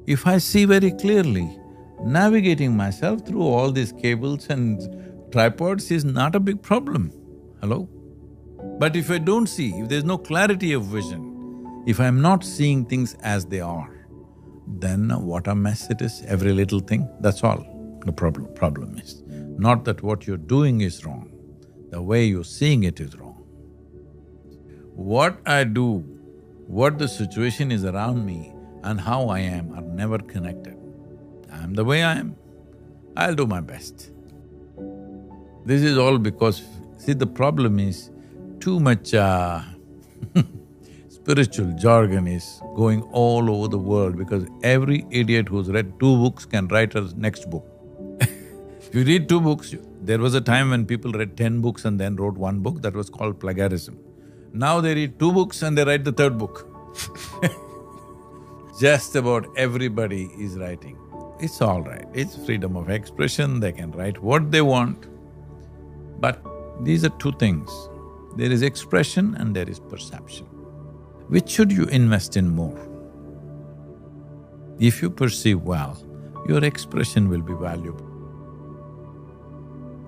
Speaker 1: If I see very clearly, navigating myself through all these cables and tripods is not a big problem. Hello? But if I don't see, if there's no clarity of vision, if I'm not seeing things as they are, then what a mess it is, every little thing, that's all the problem is. Not that what you're doing is wrong, the way you're seeing it is wrong. What I do, what the situation is around me and how I am are never connected. I'm the way I am, I'll do my best. This is all because, see, the problem is too much spiritual jargon is going all over the world because every idiot who's read 2 books can write a next book. If you read 2 books, there was a time when people read 10 books and then wrote 1 book, that was called plagiarism. Now they read 2 books and they write the 3rd book. Just about everybody is writing. It's all right, it's freedom of expression, they can write what they want. But these are 2 things. There is expression and there is perception. Which should you invest in more? If you perceive well, your expression will be valuable.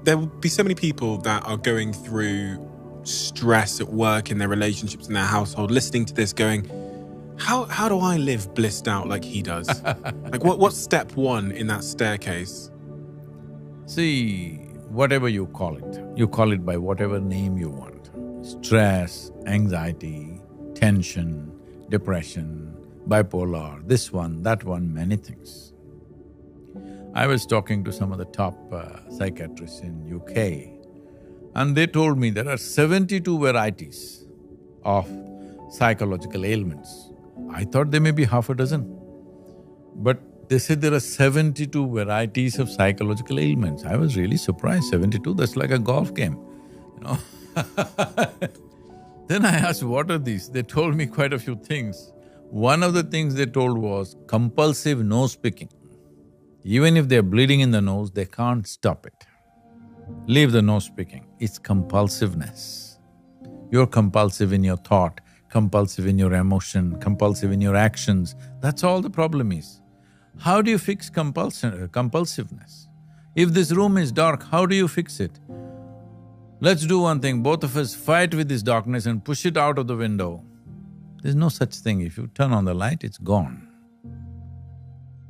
Speaker 9: There will be so many people that are going through stress at work, in their relationships, in their household, listening to this going, how do I live blissed out like he does? Like what's step 1 in that staircase?
Speaker 1: See, whatever you call it by whatever name you want. Stress, anxiety, tension, depression, bipolar, this one, that one, many things. I was talking to some of the top psychiatrists in UK, and they told me there are 72 varieties of psychological ailments. I thought there may be half a dozen, but they said there are 72 varieties of psychological ailments. I was really surprised, 72, that's like a golf game, you know. Then I asked, what are these? They told me quite a few things. One of the things they told was compulsive nose picking. Even if they're bleeding in the nose, they can't stop it. Leave the nose picking, it's compulsiveness. You're compulsive in your thought, compulsive in your emotion, compulsive in your actions. That's all the problem is. How do you fix compulsiveness? If this room is dark, how do you fix it? Let's do one thing, both of us fight with this darkness and push it out of the window. There's no such thing. If you turn on the light, it's gone.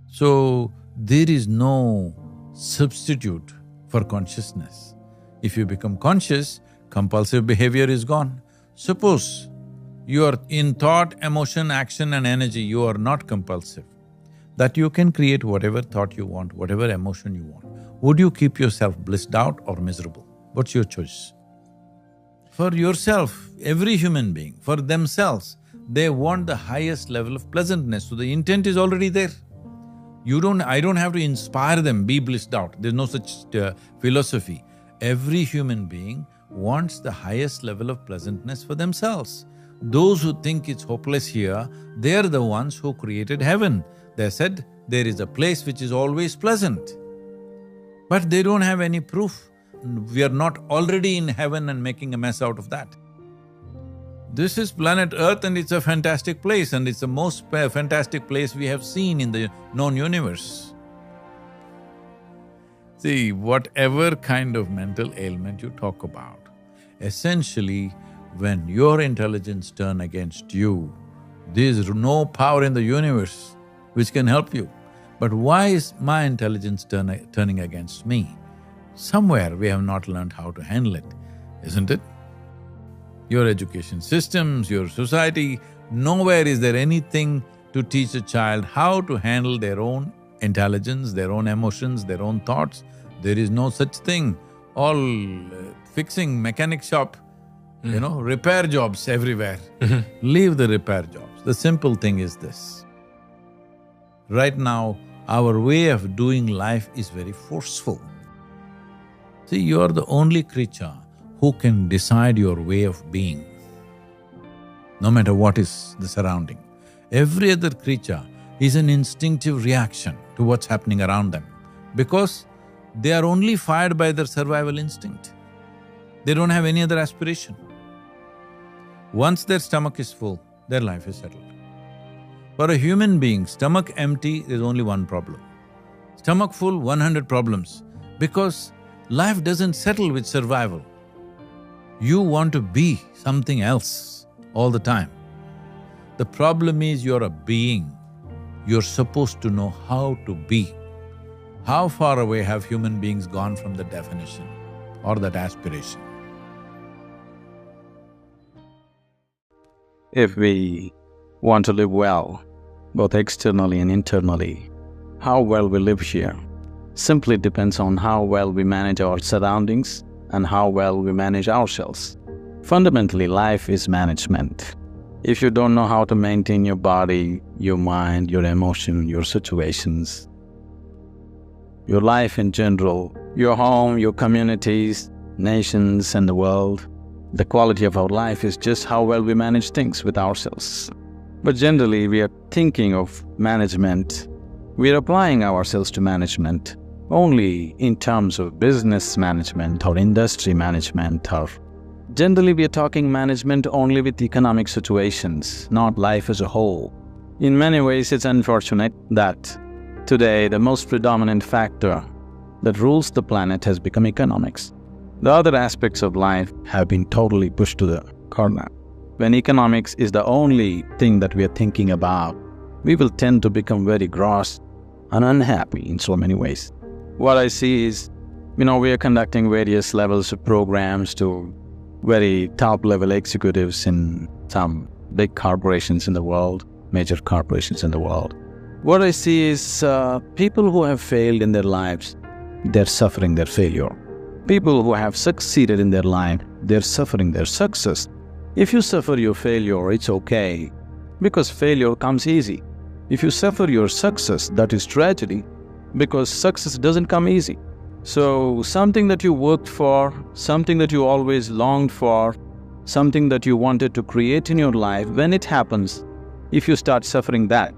Speaker 1: So, there is no substitute for consciousness. If you become conscious, compulsive behavior is gone. Suppose you are in thought, emotion, action and energy, you are not compulsive, that you can create whatever thought you want, whatever emotion you want. Would you keep yourself blissed out or miserable? What's your choice? For yourself, every human being, for themselves, they want the highest level of pleasantness, so the intent is already there. I don't have to inspire them, be blissed out, there's no such philosophy. Every human being wants the highest level of pleasantness for themselves. Those who think it's hopeless here, they're the ones who created heaven. They said, there is a place which is always pleasant. But they don't have any proof. We are not already in heaven and making a mess out of that. This is planet Earth and it's a fantastic place, and it's the most fantastic place we have seen in the known universe. See, whatever kind of mental ailment you talk about, essentially, when your intelligence turns against you, there is no power in the universe which can help you. But why is my intelligence turning against me? Somewhere we have not learned how to handle it, isn't it? Your education systems, your society, nowhere is there anything to teach a child how to handle their own intelligence, their own emotions, their own thoughts. There is no such thing. All fixing mechanic shop, repair jobs everywhere. Leave the repair jobs. The simple thing is this. Right now, our way of doing life is very forceful. See, you are the only creature who can decide your way of being, no matter what is the surrounding. Every other creature is an instinctive reaction to what's happening around them, because they are only fired by their survival instinct. They don't have any other aspiration. Once their stomach is full, their life is settled. For a human being, stomach empty, there's only one problem. Stomach full, 100 problems, because life doesn't settle with survival. You want to be something else all the time. The problem is you're a being. You're supposed to know how to be. How far away have human beings gone from the definition or that aspiration?
Speaker 7: If we want to live well, both externally and internally, how well we live here simply depends on how well we manage our surroundings and how well we manage ourselves. Fundamentally, life is management. If you don't know how to maintain your body, your mind, your emotion, your situations, your life in general, your home, your communities, nations and the world, the quality of our life is just how well we manage things with ourselves. But generally, we are thinking of management, we are applying ourselves to management only in terms of business management or industry management, or generally we are talking management only with economic situations, not life as a whole. In many ways, it's unfortunate that today the most predominant factor that rules the planet has become economics. The other aspects of life have been totally pushed to the corner. When economics is the only thing that we are thinking about, we will tend to become very gross and unhappy in so many ways. What I see is, we are conducting various levels of programs to very top-level executives in some big corporations in the world, major corporations in the world. What I see is people who have failed in their lives, they're suffering their failure. People who have succeeded in their life, they're suffering their success. If you suffer your failure, it's okay, because failure comes easy. If you suffer your success, that is tragedy, because success doesn't come easy. So, something that you worked for, something that you always longed for, something that you wanted to create in your life, when it happens, if you start suffering that,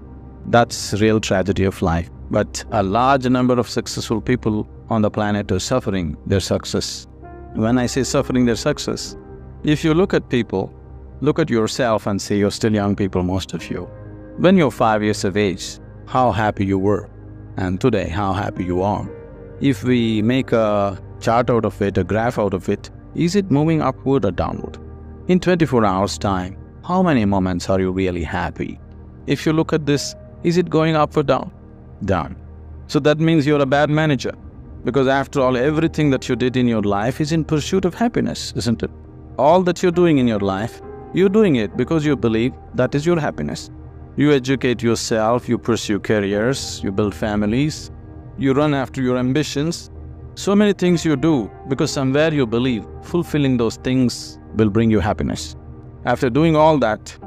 Speaker 7: that's real tragedy of life. But a large number of successful people on the planet are suffering their success. When I say suffering their success, if you look at people, Look at yourself and say you're still young people, most of you. When you're 5 years of age, how happy you were, and today how happy you are. If we make a chart out of it, a graph out of it, is it moving upward or downward? In 24 hours' time, how many moments are you really happy? If you look at this, is it going up or down? Down. So that means you're a bad manager, because after all, everything that you did in your life is in pursuit of happiness, isn't it? All that you're doing in your life, you're doing it because you believe that is your happiness. You educate yourself, you pursue careers, you build families, you run after your ambitions. So many things you do because somewhere you believe fulfilling those things will bring you happiness. After doing all that,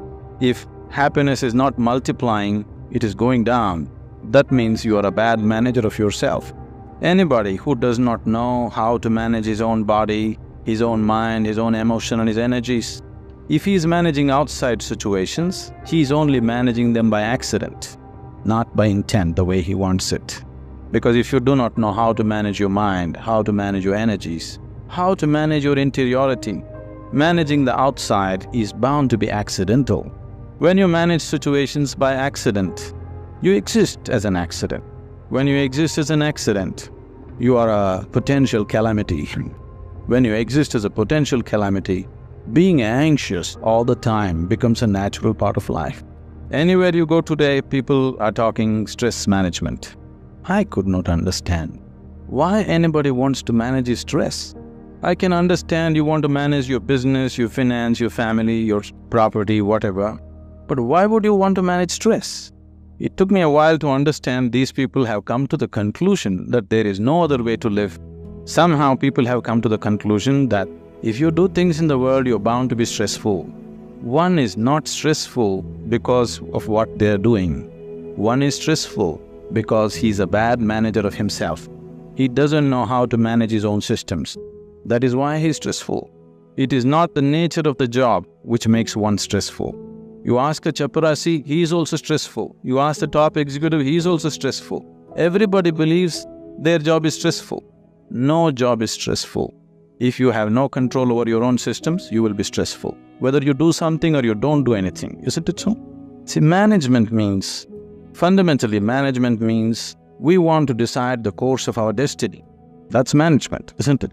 Speaker 7: if happiness is not multiplying, it is going down, that means you are a bad manager of yourself. Anybody who does not know how to manage his own body, his own mind, his own emotion and his energies, if he is managing outside situations, he is only managing them by accident, not by intent the way he wants it. Because if you do not know how to manage your mind, how to manage your energies, how to manage your interiority, managing the outside is bound to be accidental. When you manage situations by accident, you exist as an accident. When you exist as an accident, you are a potential calamity. When you exist as a potential calamity, being anxious all the time becomes a natural part of life. Anywhere you go today, people are talking stress management. I could not understand why anybody wants to manage his stress. I can understand you want to manage your business, your finance, your family, your property, whatever. But why would you want to manage stress? It took me a while to understand these people have come to the conclusion that there is no other way to live. Somehow people have come to the conclusion that if you do things in the world, you're bound to be stressful. One is not stressful because of what they're doing. One is stressful because he's a bad manager of himself. He doesn't know how to manage his own systems. That is why he's stressful. It is not the nature of the job which makes one stressful. You ask a chaparasi, he is also stressful. You ask the top executive, he is also stressful. Everybody believes their job is stressful. No job is stressful. If you have no control over your own systems, you will be stressful. Whether you do something or you don't do anything, isn't it so? See, fundamentally management means we want to decide the course of our destiny. That's management, isn't it?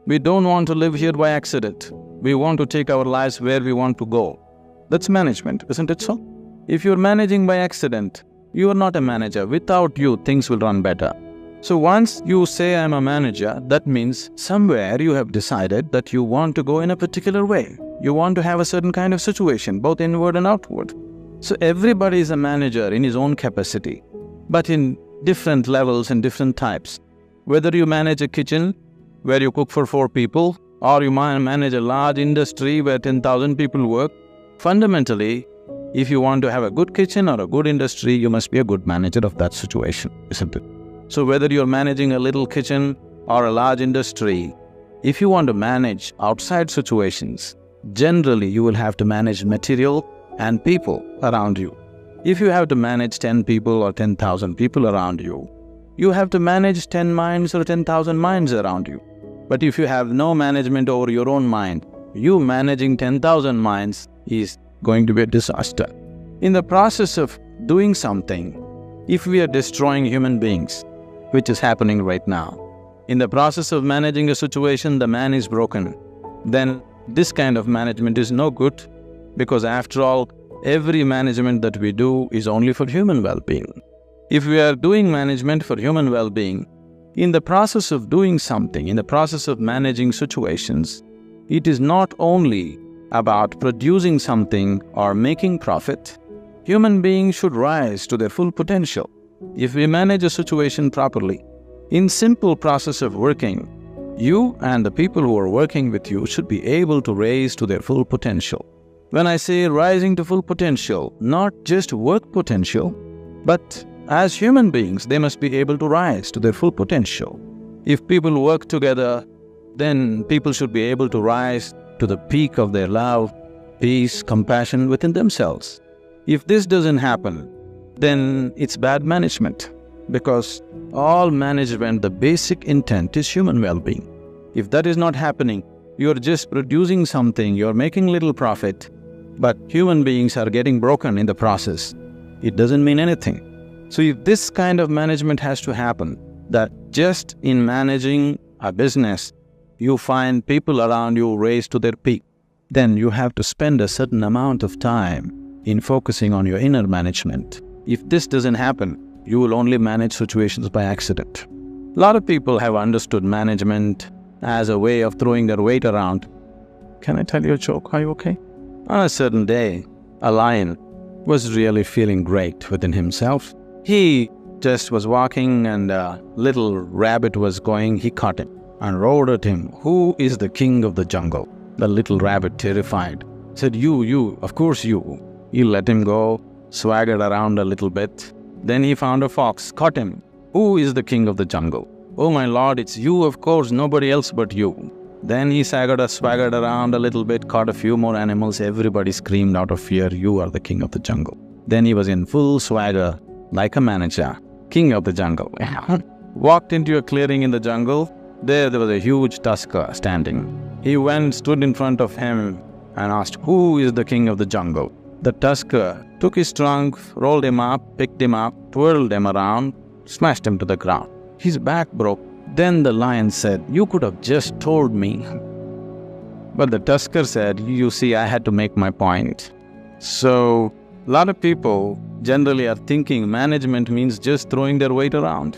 Speaker 7: We don't want to live here by accident. We want to take our lives where we want to go. That's management, isn't it so? If you're managing by accident, you are not a manager. Without you, things will run better. So once you say, I'm a manager, that means somewhere you have decided that you want to go in a particular way. You want to have a certain kind of situation, both inward and outward. So everybody is a manager in his own capacity, but in different levels and different types. Whether you manage a kitchen where you cook for 4 people, or you manage a large industry where 10,000 people work, fundamentally, if you want to have a good kitchen or a good industry, you must be a good manager of that situation, isn't it? So whether you're managing a little kitchen or a large industry, if you want to manage outside situations, generally you will have to manage material and people around you. If you have to manage 10 people or 10,000 people around you, you have to manage 10 minds or 10,000 minds around you. But if you have no management over your own mind, you managing 10,000 minds is going to be a disaster. In the process of doing something, if we are destroying human beings, which is happening right now, in the process of managing a situation, the man is broken, then this kind of management is no good, because after all, every management that we do is only for human well-being. If we are doing management for human well-being, in the process of doing something, in the process of managing situations, it is not only about producing something or making profit. Human beings should rise to their full potential. If we manage a situation properly, in simple process of working, you and the people who are working with you should be able to raise to their full potential. When I say rising to full potential, not just work potential, but as human beings, they must be able to rise to their full potential. If people work together, then people should be able to rise to the peak of their love, peace, compassion within themselves. If this doesn't happen, then it's bad management, because all management, the basic intent is human well-being. If that is not happening, you're just producing something, you're making little profit, but human beings are getting broken in the process. It doesn't mean anything. So if this kind of management has to happen, that just in managing a business, you find people around you raised to their peak, then you have to spend a certain amount of time in focusing on your inner management. If this doesn't happen, you will only manage situations by accident. A lot of people have understood management as a way of throwing their weight around. Can I tell you a joke? Are you okay? On a certain day, a lion was really feeling great within himself. He just was walking and a little rabbit was going. He caught him and roared at him, "Who is the king of the jungle?" The little rabbit, terrified, said, You, of course you." He let him go, swaggered around a little bit. Then he found a fox, caught him. "Who is the king of the jungle?" "Oh my lord, it's you, of course, nobody else but you." Then he swaggered around a little bit, caught a few more animals. Everybody screamed out of fear, "You are the king of the jungle." Then he was in full swagger, like a manager, king of the jungle. Walked into a clearing in the jungle. There was a huge tusker standing. He went, stood in front of him and asked, "Who is the king of the jungle?" The tusker took his trunk, rolled him up, picked him up, twirled him around, smashed him to the ground. His back broke. Then the lion said, "You could have just told me." But the tusker said, "You see, I had to make my point." So, a lot of people generally are thinking management means just throwing their weight around.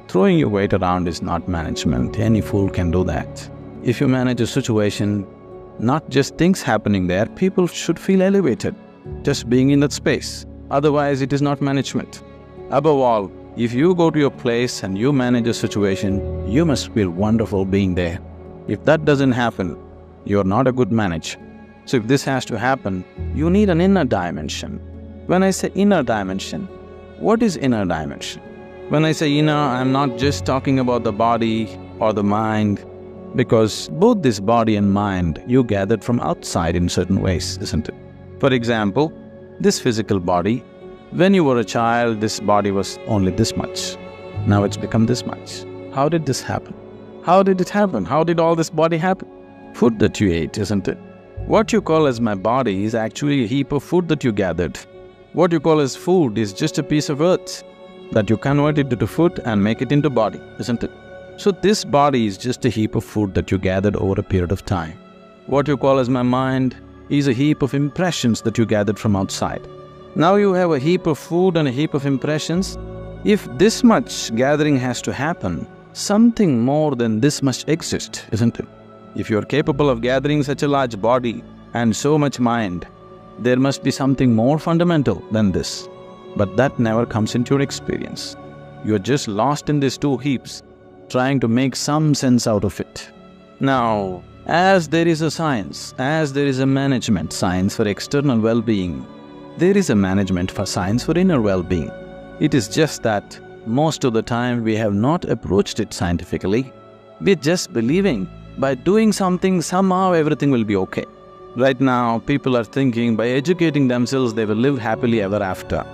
Speaker 7: Throwing your weight around is not management. Any fool can do that. If you manage a situation, not just things happening there, people should feel elevated just being in that space. Otherwise, it is not management. Above all, if you go to a place and you manage a situation, you must feel wonderful being there. If that doesn't happen, you're not a good manager. So if this has to happen, you need an inner dimension. When I say inner dimension, what is inner dimension? When I say inner, I'm not just talking about the body or the mind, because both this body and mind you gathered from outside in certain ways, isn't it? For example, this physical body, when you were a child, this body was only this much. Now it's become this much. How did this happen? How did it happen? How did all this body happen? Food that you ate, isn't it? What you call as my body is actually a heap of food that you gathered. What you call as food is just a piece of earth that you convert it into food and make it into body, isn't it? So this body is just a heap of food that you gathered over a period of time. What you call as my mind is a heap of impressions that you gathered from outside. Now you have a heap of food and a heap of impressions. If this much gathering has to happen, something more than this must exist, isn't it? If you are capable of gathering such a large body and so much mind, there must be something more fundamental than this. But that never comes into your experience. You are just lost in these two heaps, trying to make some sense out of it. Now, as there is a science, as there is a management science for external well-being, there is a management for science for inner well-being. It is just that most of the time we have not approached it scientifically. We're just believing by doing something, somehow everything will be okay. Right now, people are thinking by educating themselves they will live happily ever after,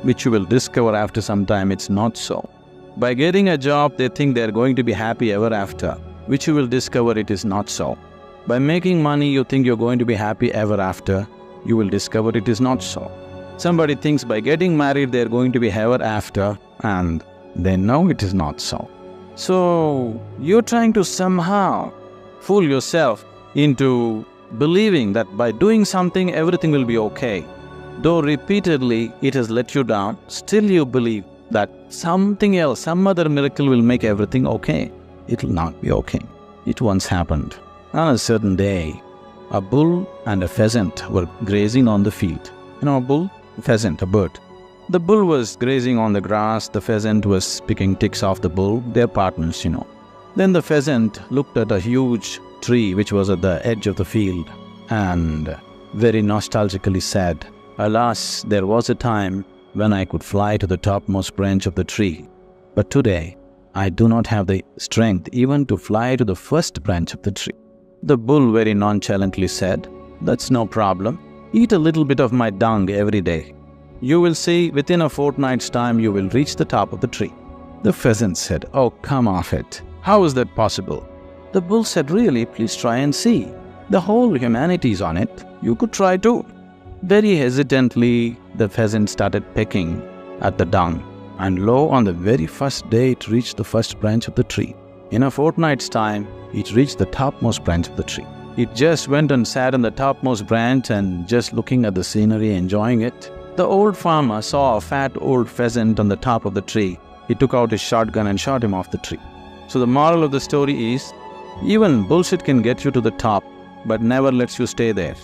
Speaker 7: which you will discover after some time it's not so. By getting a job, they think they are going to be happy ever after, which you will discover it is not so. By making money, you think you're going to be happy ever after, you will discover it is not so. Somebody thinks by getting married they're going to be ever after, and they know it is not so. So, you're trying to somehow fool yourself into believing that by doing something everything will be okay. Though repeatedly it has let you down, still you believe that something else, some other miracle will make everything okay. It will not be okay. It once happened. On a certain day, a bull and a pheasant were grazing on the field. You know a bull? A pheasant, a bird. The bull was grazing on the grass, the pheasant was picking ticks off the bull, they're partners, Then the pheasant looked at a huge tree which was at the edge of the field and very nostalgically said, "Alas, there was a time when I could fly to the topmost branch of the tree, but today I do not have the strength even to fly to the first branch of the tree." The bull very nonchalantly said, "That's no problem. Eat a little bit of my dung every day. You will see within a fortnight's time you will reach the top of the tree." The pheasant said, "Oh, come off it. How is that possible?" The bull said, "Really, please try and see." The whole humanity is on it. You could try too. Very hesitantly, the pheasant started pecking at the dung, and lo, on the very first day it reached the first branch of the tree. In a fortnight's time, it reached the topmost branch of the tree. It just went and sat on the topmost branch and just looking at the scenery, enjoying it. The old farmer saw a fat old pheasant on the top of the tree. He took out his shotgun and shot him off the tree. So the moral of the story is, even bullshit can get you to the top, but never lets you stay there.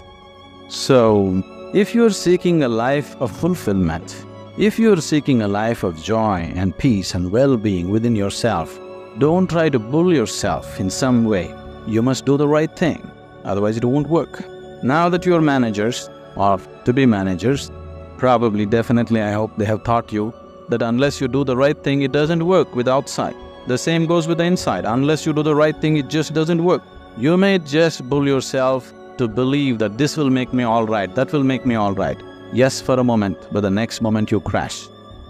Speaker 7: So, if you're seeking a life of fulfillment, if you're seeking a life of joy and peace and well-being within yourself, don't try to bull yourself in some way. You must do the right thing, otherwise it won't work. Now that you're managers, or to be managers, probably, definitely, I hope they have taught you that unless you do the right thing, it doesn't work with outside. The same goes with the inside. Unless you do the right thing, it just doesn't work. You may just bull yourself to believe that this will make me all right, that will make me all right. Yes, for a moment, but the next moment you crash.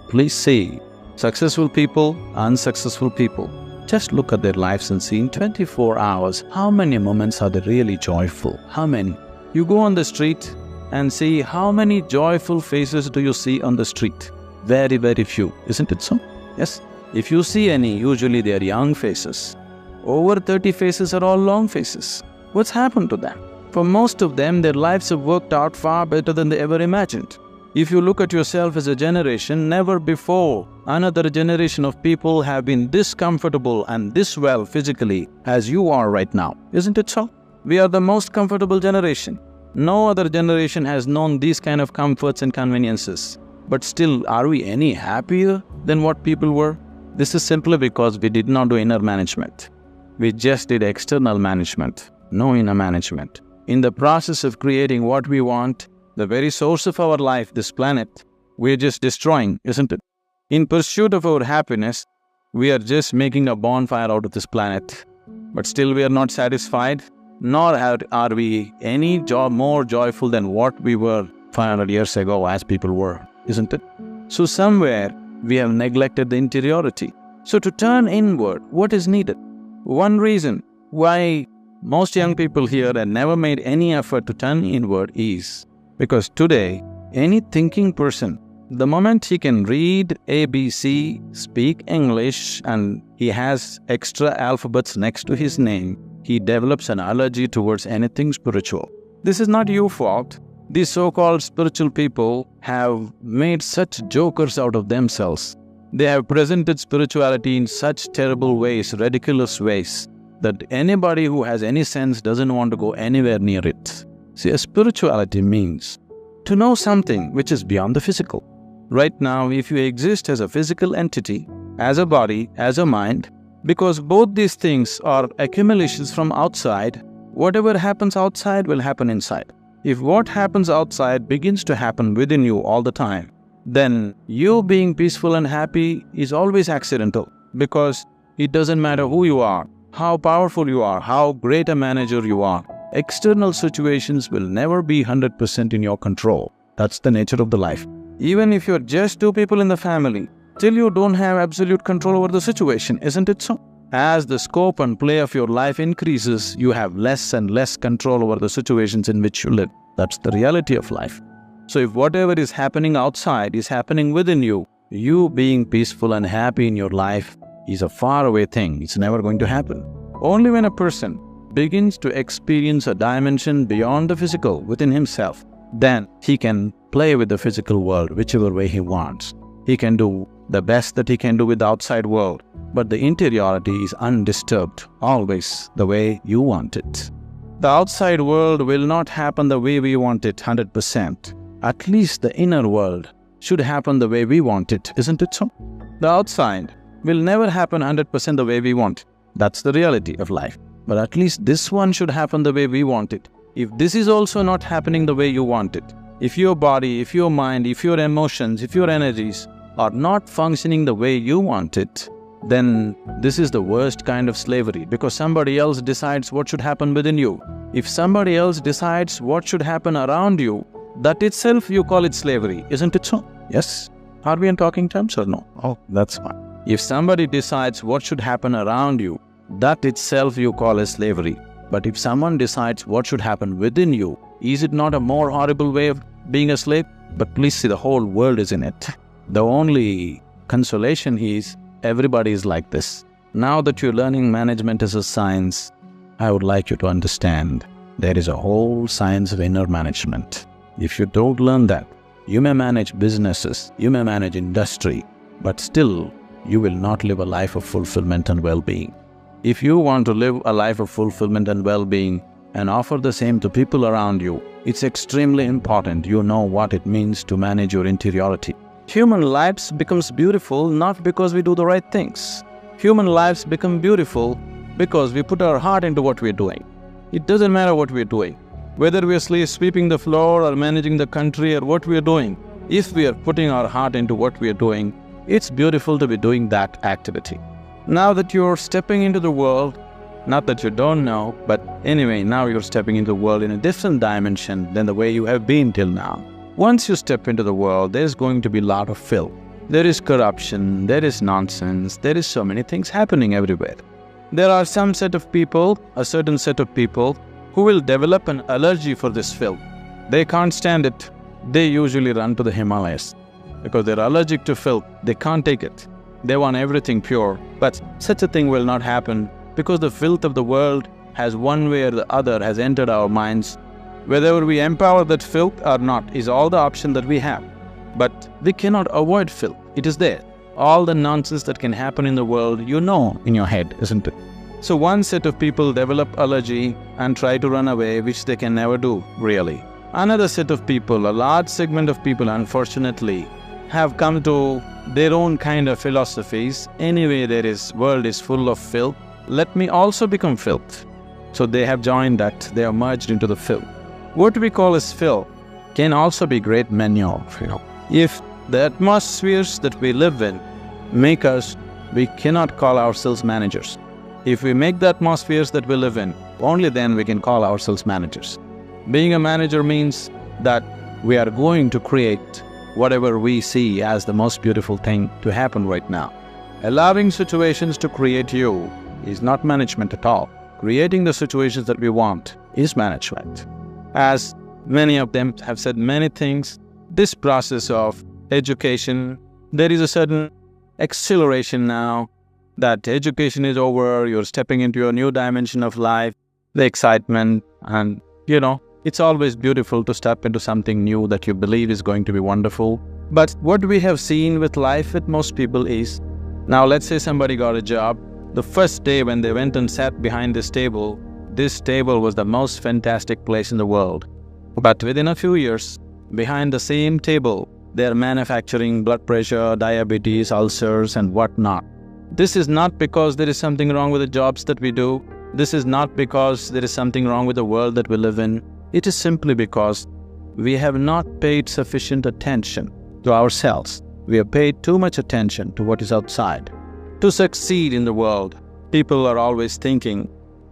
Speaker 7: Please see, successful people, unsuccessful people, just look at their lives and see in 24 hours, how many moments are they really joyful? How many? You go on the street and see how many joyful faces do you see on the street? Very, very few, isn't it so? Yes. If you see any, usually they are young faces. Over 30 faces are all long faces. What's happened to them? For most of them, their lives have worked out far better than they ever imagined. If you look at yourself as a generation, never before another generation of people have been this comfortable and this well physically as you are right now. Isn't it so? We are the most comfortable generation. No other generation has known these kind of comforts and conveniences. But still, are we any happier than what people were? This is simply because we did not do inner management. We just did external management, no inner management. In the process of creating what we want, the very source of our life, this planet, we are just destroying, isn't it? In pursuit of our happiness, we are just making a bonfire out of this planet. But still we are not satisfied, nor are we any more joyful than what we were 500 years ago as people were, isn't it? So somewhere we have neglected the interiority. So to turn inward, what is needed? One reason why most young people here have never made any effort to turn inward is because today, any thinking person, the moment he can read ABC, speak English, and he has extra alphabets next to his name, he develops an allergy towards anything spiritual. This is not your fault. These so-called spiritual people have made such jokers out of themselves. They have presented spirituality in such terrible ways, ridiculous ways, that anybody who has any sense doesn't want to go anywhere near it. See, spirituality means to know something which is beyond the physical. Right now, if you exist as a physical entity, as a body, as a mind, because both these things are accumulations from outside, whatever happens outside will happen inside. If what happens outside begins to happen within you all the time, then you being peaceful and happy is always accidental, because it doesn't matter who you are, how powerful you are, how great a manager you are. External situations will never be 100% in your control. That's the nature of the life. Even if you're just two people in the family, still you don't have absolute control over the situation, isn't it so? As the scope and play of your life increases, you have less and less control over the situations in which you live. That's the reality of life. So if whatever is happening outside is happening within you, you being peaceful and happy in your life is a faraway thing. It's never going to happen. Only when a person begins to experience a dimension beyond the physical within himself, then he can play with the physical world whichever way he wants. He can do the best that he can do with the outside world, but the interiority is undisturbed, always the way you want it. The outside world will not happen the way we want it 100%. At least the inner world should happen the way we want it, isn't it so? The outside will never happen 100% the way we want. That's the reality of life. But at least this one should happen the way we want it. If this is also not happening the way you want it, if your body, if your mind, if your emotions, if your energies are not functioning the way you want it, then this is the worst kind of slavery, because somebody else decides what should happen within you. If somebody else decides what should happen around you, that itself you call it slavery, isn't it so? Yes? Are we in talking terms or no? Oh, that's fine. If somebody decides what should happen around you, that itself you call as slavery. But if someone decides what should happen within you, is it not a more horrible way of being a slave? But please see, the whole world is in it. The only consolation is everybody is like this. Now that you're learning management as a science, I would like you to understand there is a whole science of inner management. If you don't learn that, you may manage businesses, you may manage industry, but still you will not live a life of fulfillment and well-being. If you want to live a life of fulfillment and well-being and offer the same to people around you, it's extremely important you know what it means to manage your interiority. Human lives becomes beautiful not because we do the right things. Human lives become beautiful because we put our heart into what we're doing. It doesn't matter what we're doing. Whether we're sweeping the floor or managing the country or what we're doing, if we are putting our heart into what we're doing, it's beautiful to be doing that activity. Now that you're stepping into the world, not that you don't know, but anyway, now you're stepping into the world in a different dimension than the way you have been till now. Once you step into the world, there's going to be a lot of filth. There is corruption, there is nonsense, there is so many things happening everywhere. There are some set of people, a certain set of people, who will develop an allergy for this filth. They can't stand it. They usually run to the Himalayas because they're allergic to filth. They can't take it. They want everything pure. But such a thing will not happen because the filth of the world has one way or the other has entered our minds. Whether we empower that filth or not is all the option that we have. But we cannot avoid filth. It is there. All the nonsense that can happen in the world, you know in your head, isn't it? So one set of people develop allergy and try to run away, which they can never do, really. Another set of people, a large segment of people, unfortunately, have come to their own kind of philosophies. Anyway, world is full of filth. Let me also become filth. So they have joined that, they are merged into the filth. What we call as filth can also be great manure, If the atmospheres that we live in make us, we cannot call ourselves managers. If we make the atmospheres that we live in, only then we can call ourselves managers. Being a manager means that we are going to create whatever we see as the most beautiful thing to happen right now. Allowing situations to create you is not management at all. Creating the situations that we want is management. As many of them have said many things, this process of education, there is a certain acceleration now that education is over, you're stepping into a new dimension of life, the excitement, and it's always beautiful to step into something new that you believe is going to be wonderful. But what we have seen with life with most people is, now let's say somebody got a job, the first day when they went and sat behind this table was the most fantastic place in the world. But within a few years, behind the same table, they're manufacturing blood pressure, diabetes, ulcers, and whatnot. This is not because there is something wrong with the jobs that we do. This is not because there is something wrong with the world that we live in. It is simply because we have not paid sufficient attention to ourselves. We have paid too much attention to what is outside. To succeed in the world, people are always thinking,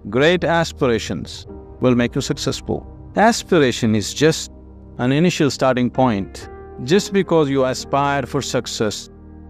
Speaker 7: great aspirations will make you successful. Aspiration is just an initial starting point. Just because you aspire for success,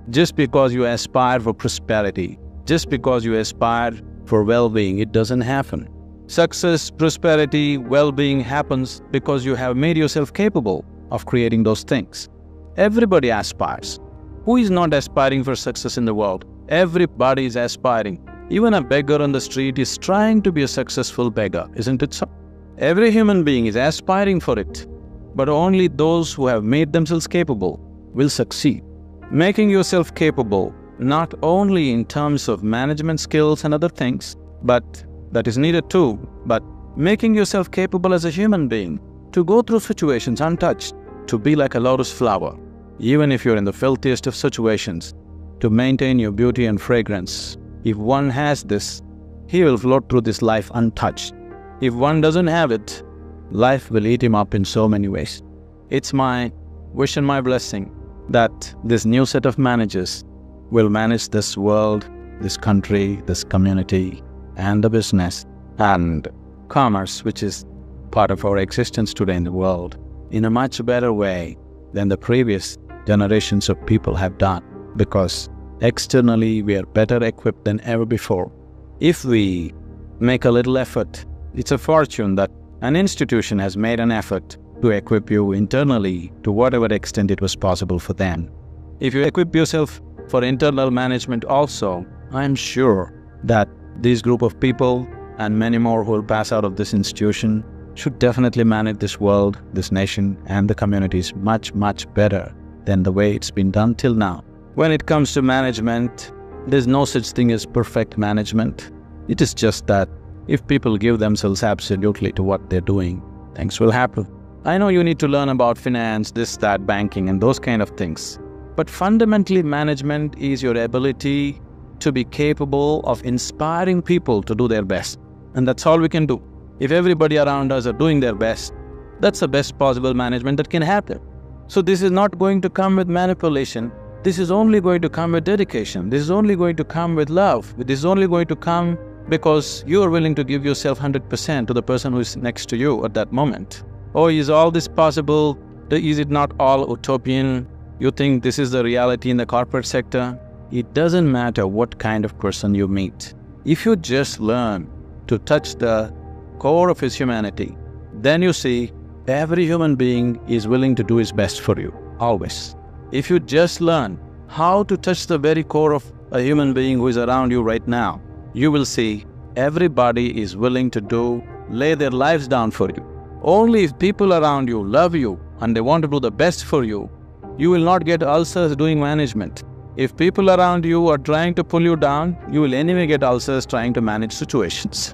Speaker 7: just because you aspire for prosperity, just because you aspire for well-being, it doesn't happen. Success, prosperity, well-being happens because you have made yourself capable of creating those things. Everybody aspires. Who is not aspiring for success in the world? Everybody is aspiring. Even a beggar on the street is trying to be a successful beggar, isn't it so? Every human being is aspiring for it. But only those who have made themselves capable will succeed. Making yourself capable, not only in terms of management skills and other things, but that is needed too, but making yourself capable as a human being to go through situations untouched, to be like a lotus flower, even if you're in the filthiest of situations, to maintain your beauty and fragrance. If one has this, he will float through this life untouched. If one doesn't have it, life will eat him up in so many ways. It's my wish and my blessing that this new set of managers will manage this world, this country, this community, and the business and commerce, which is part of our existence today in the world, in a much better way than the previous generations of people have done, because externally we are better equipped than ever before. If we make a little effort It's a fortune that an institution has made an effort to equip you internally to whatever extent it was possible for them. If you equip yourself for internal management also, I am sure that this group of people and many more who will pass out of this institution should definitely manage this world, this nation and the communities much, much better than the way it's been done till now. When it comes to management, there's no such thing as perfect management. It is just that if people give themselves absolutely to what they're doing, things will happen. I know you need to learn about finance, this, that, banking and those kind of things. But fundamentally, management is your ability to be capable of inspiring people to do their best. And that's all we can do. If everybody around us are doing their best, that's the best possible management that can happen. So this is not going to come with manipulation. This is only going to come with dedication. This is only going to come with love. This is only going to come because you are willing to give yourself 100% to the person who is next to you at that moment. Oh, is all this possible? Is it not all utopian? You think this is the reality in the corporate sector? It doesn't matter what kind of person you meet. If you just learn to touch the core of his humanity, then you see every human being is willing to do his best for you, always. If you just learn how to touch the very core of a human being who is around you right now, you will see everybody is willing to lay their lives down for you. Only if people around you love you and they want to do the best for you, you will not get ulcers doing management. If people around you are trying to pull you down, you will anyway get ulcers trying to manage situations.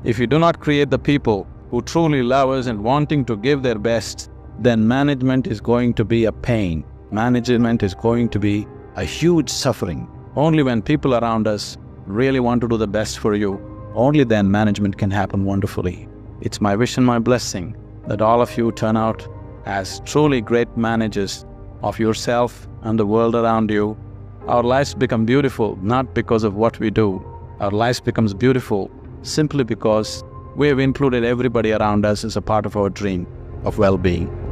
Speaker 7: If you do not create the people who truly love us and wanting to give their best, then management is going to be a pain. Management is going to be a huge suffering. Only when people around us really want to do the best for you, only then management can happen wonderfully. It's my wish and my blessing that all of you turn out as truly great managers of yourself and the world around you. Our lives become beautiful not because of what we do. Our lives becomes beautiful simply because we have included everybody around us as a part of our dream of well-being.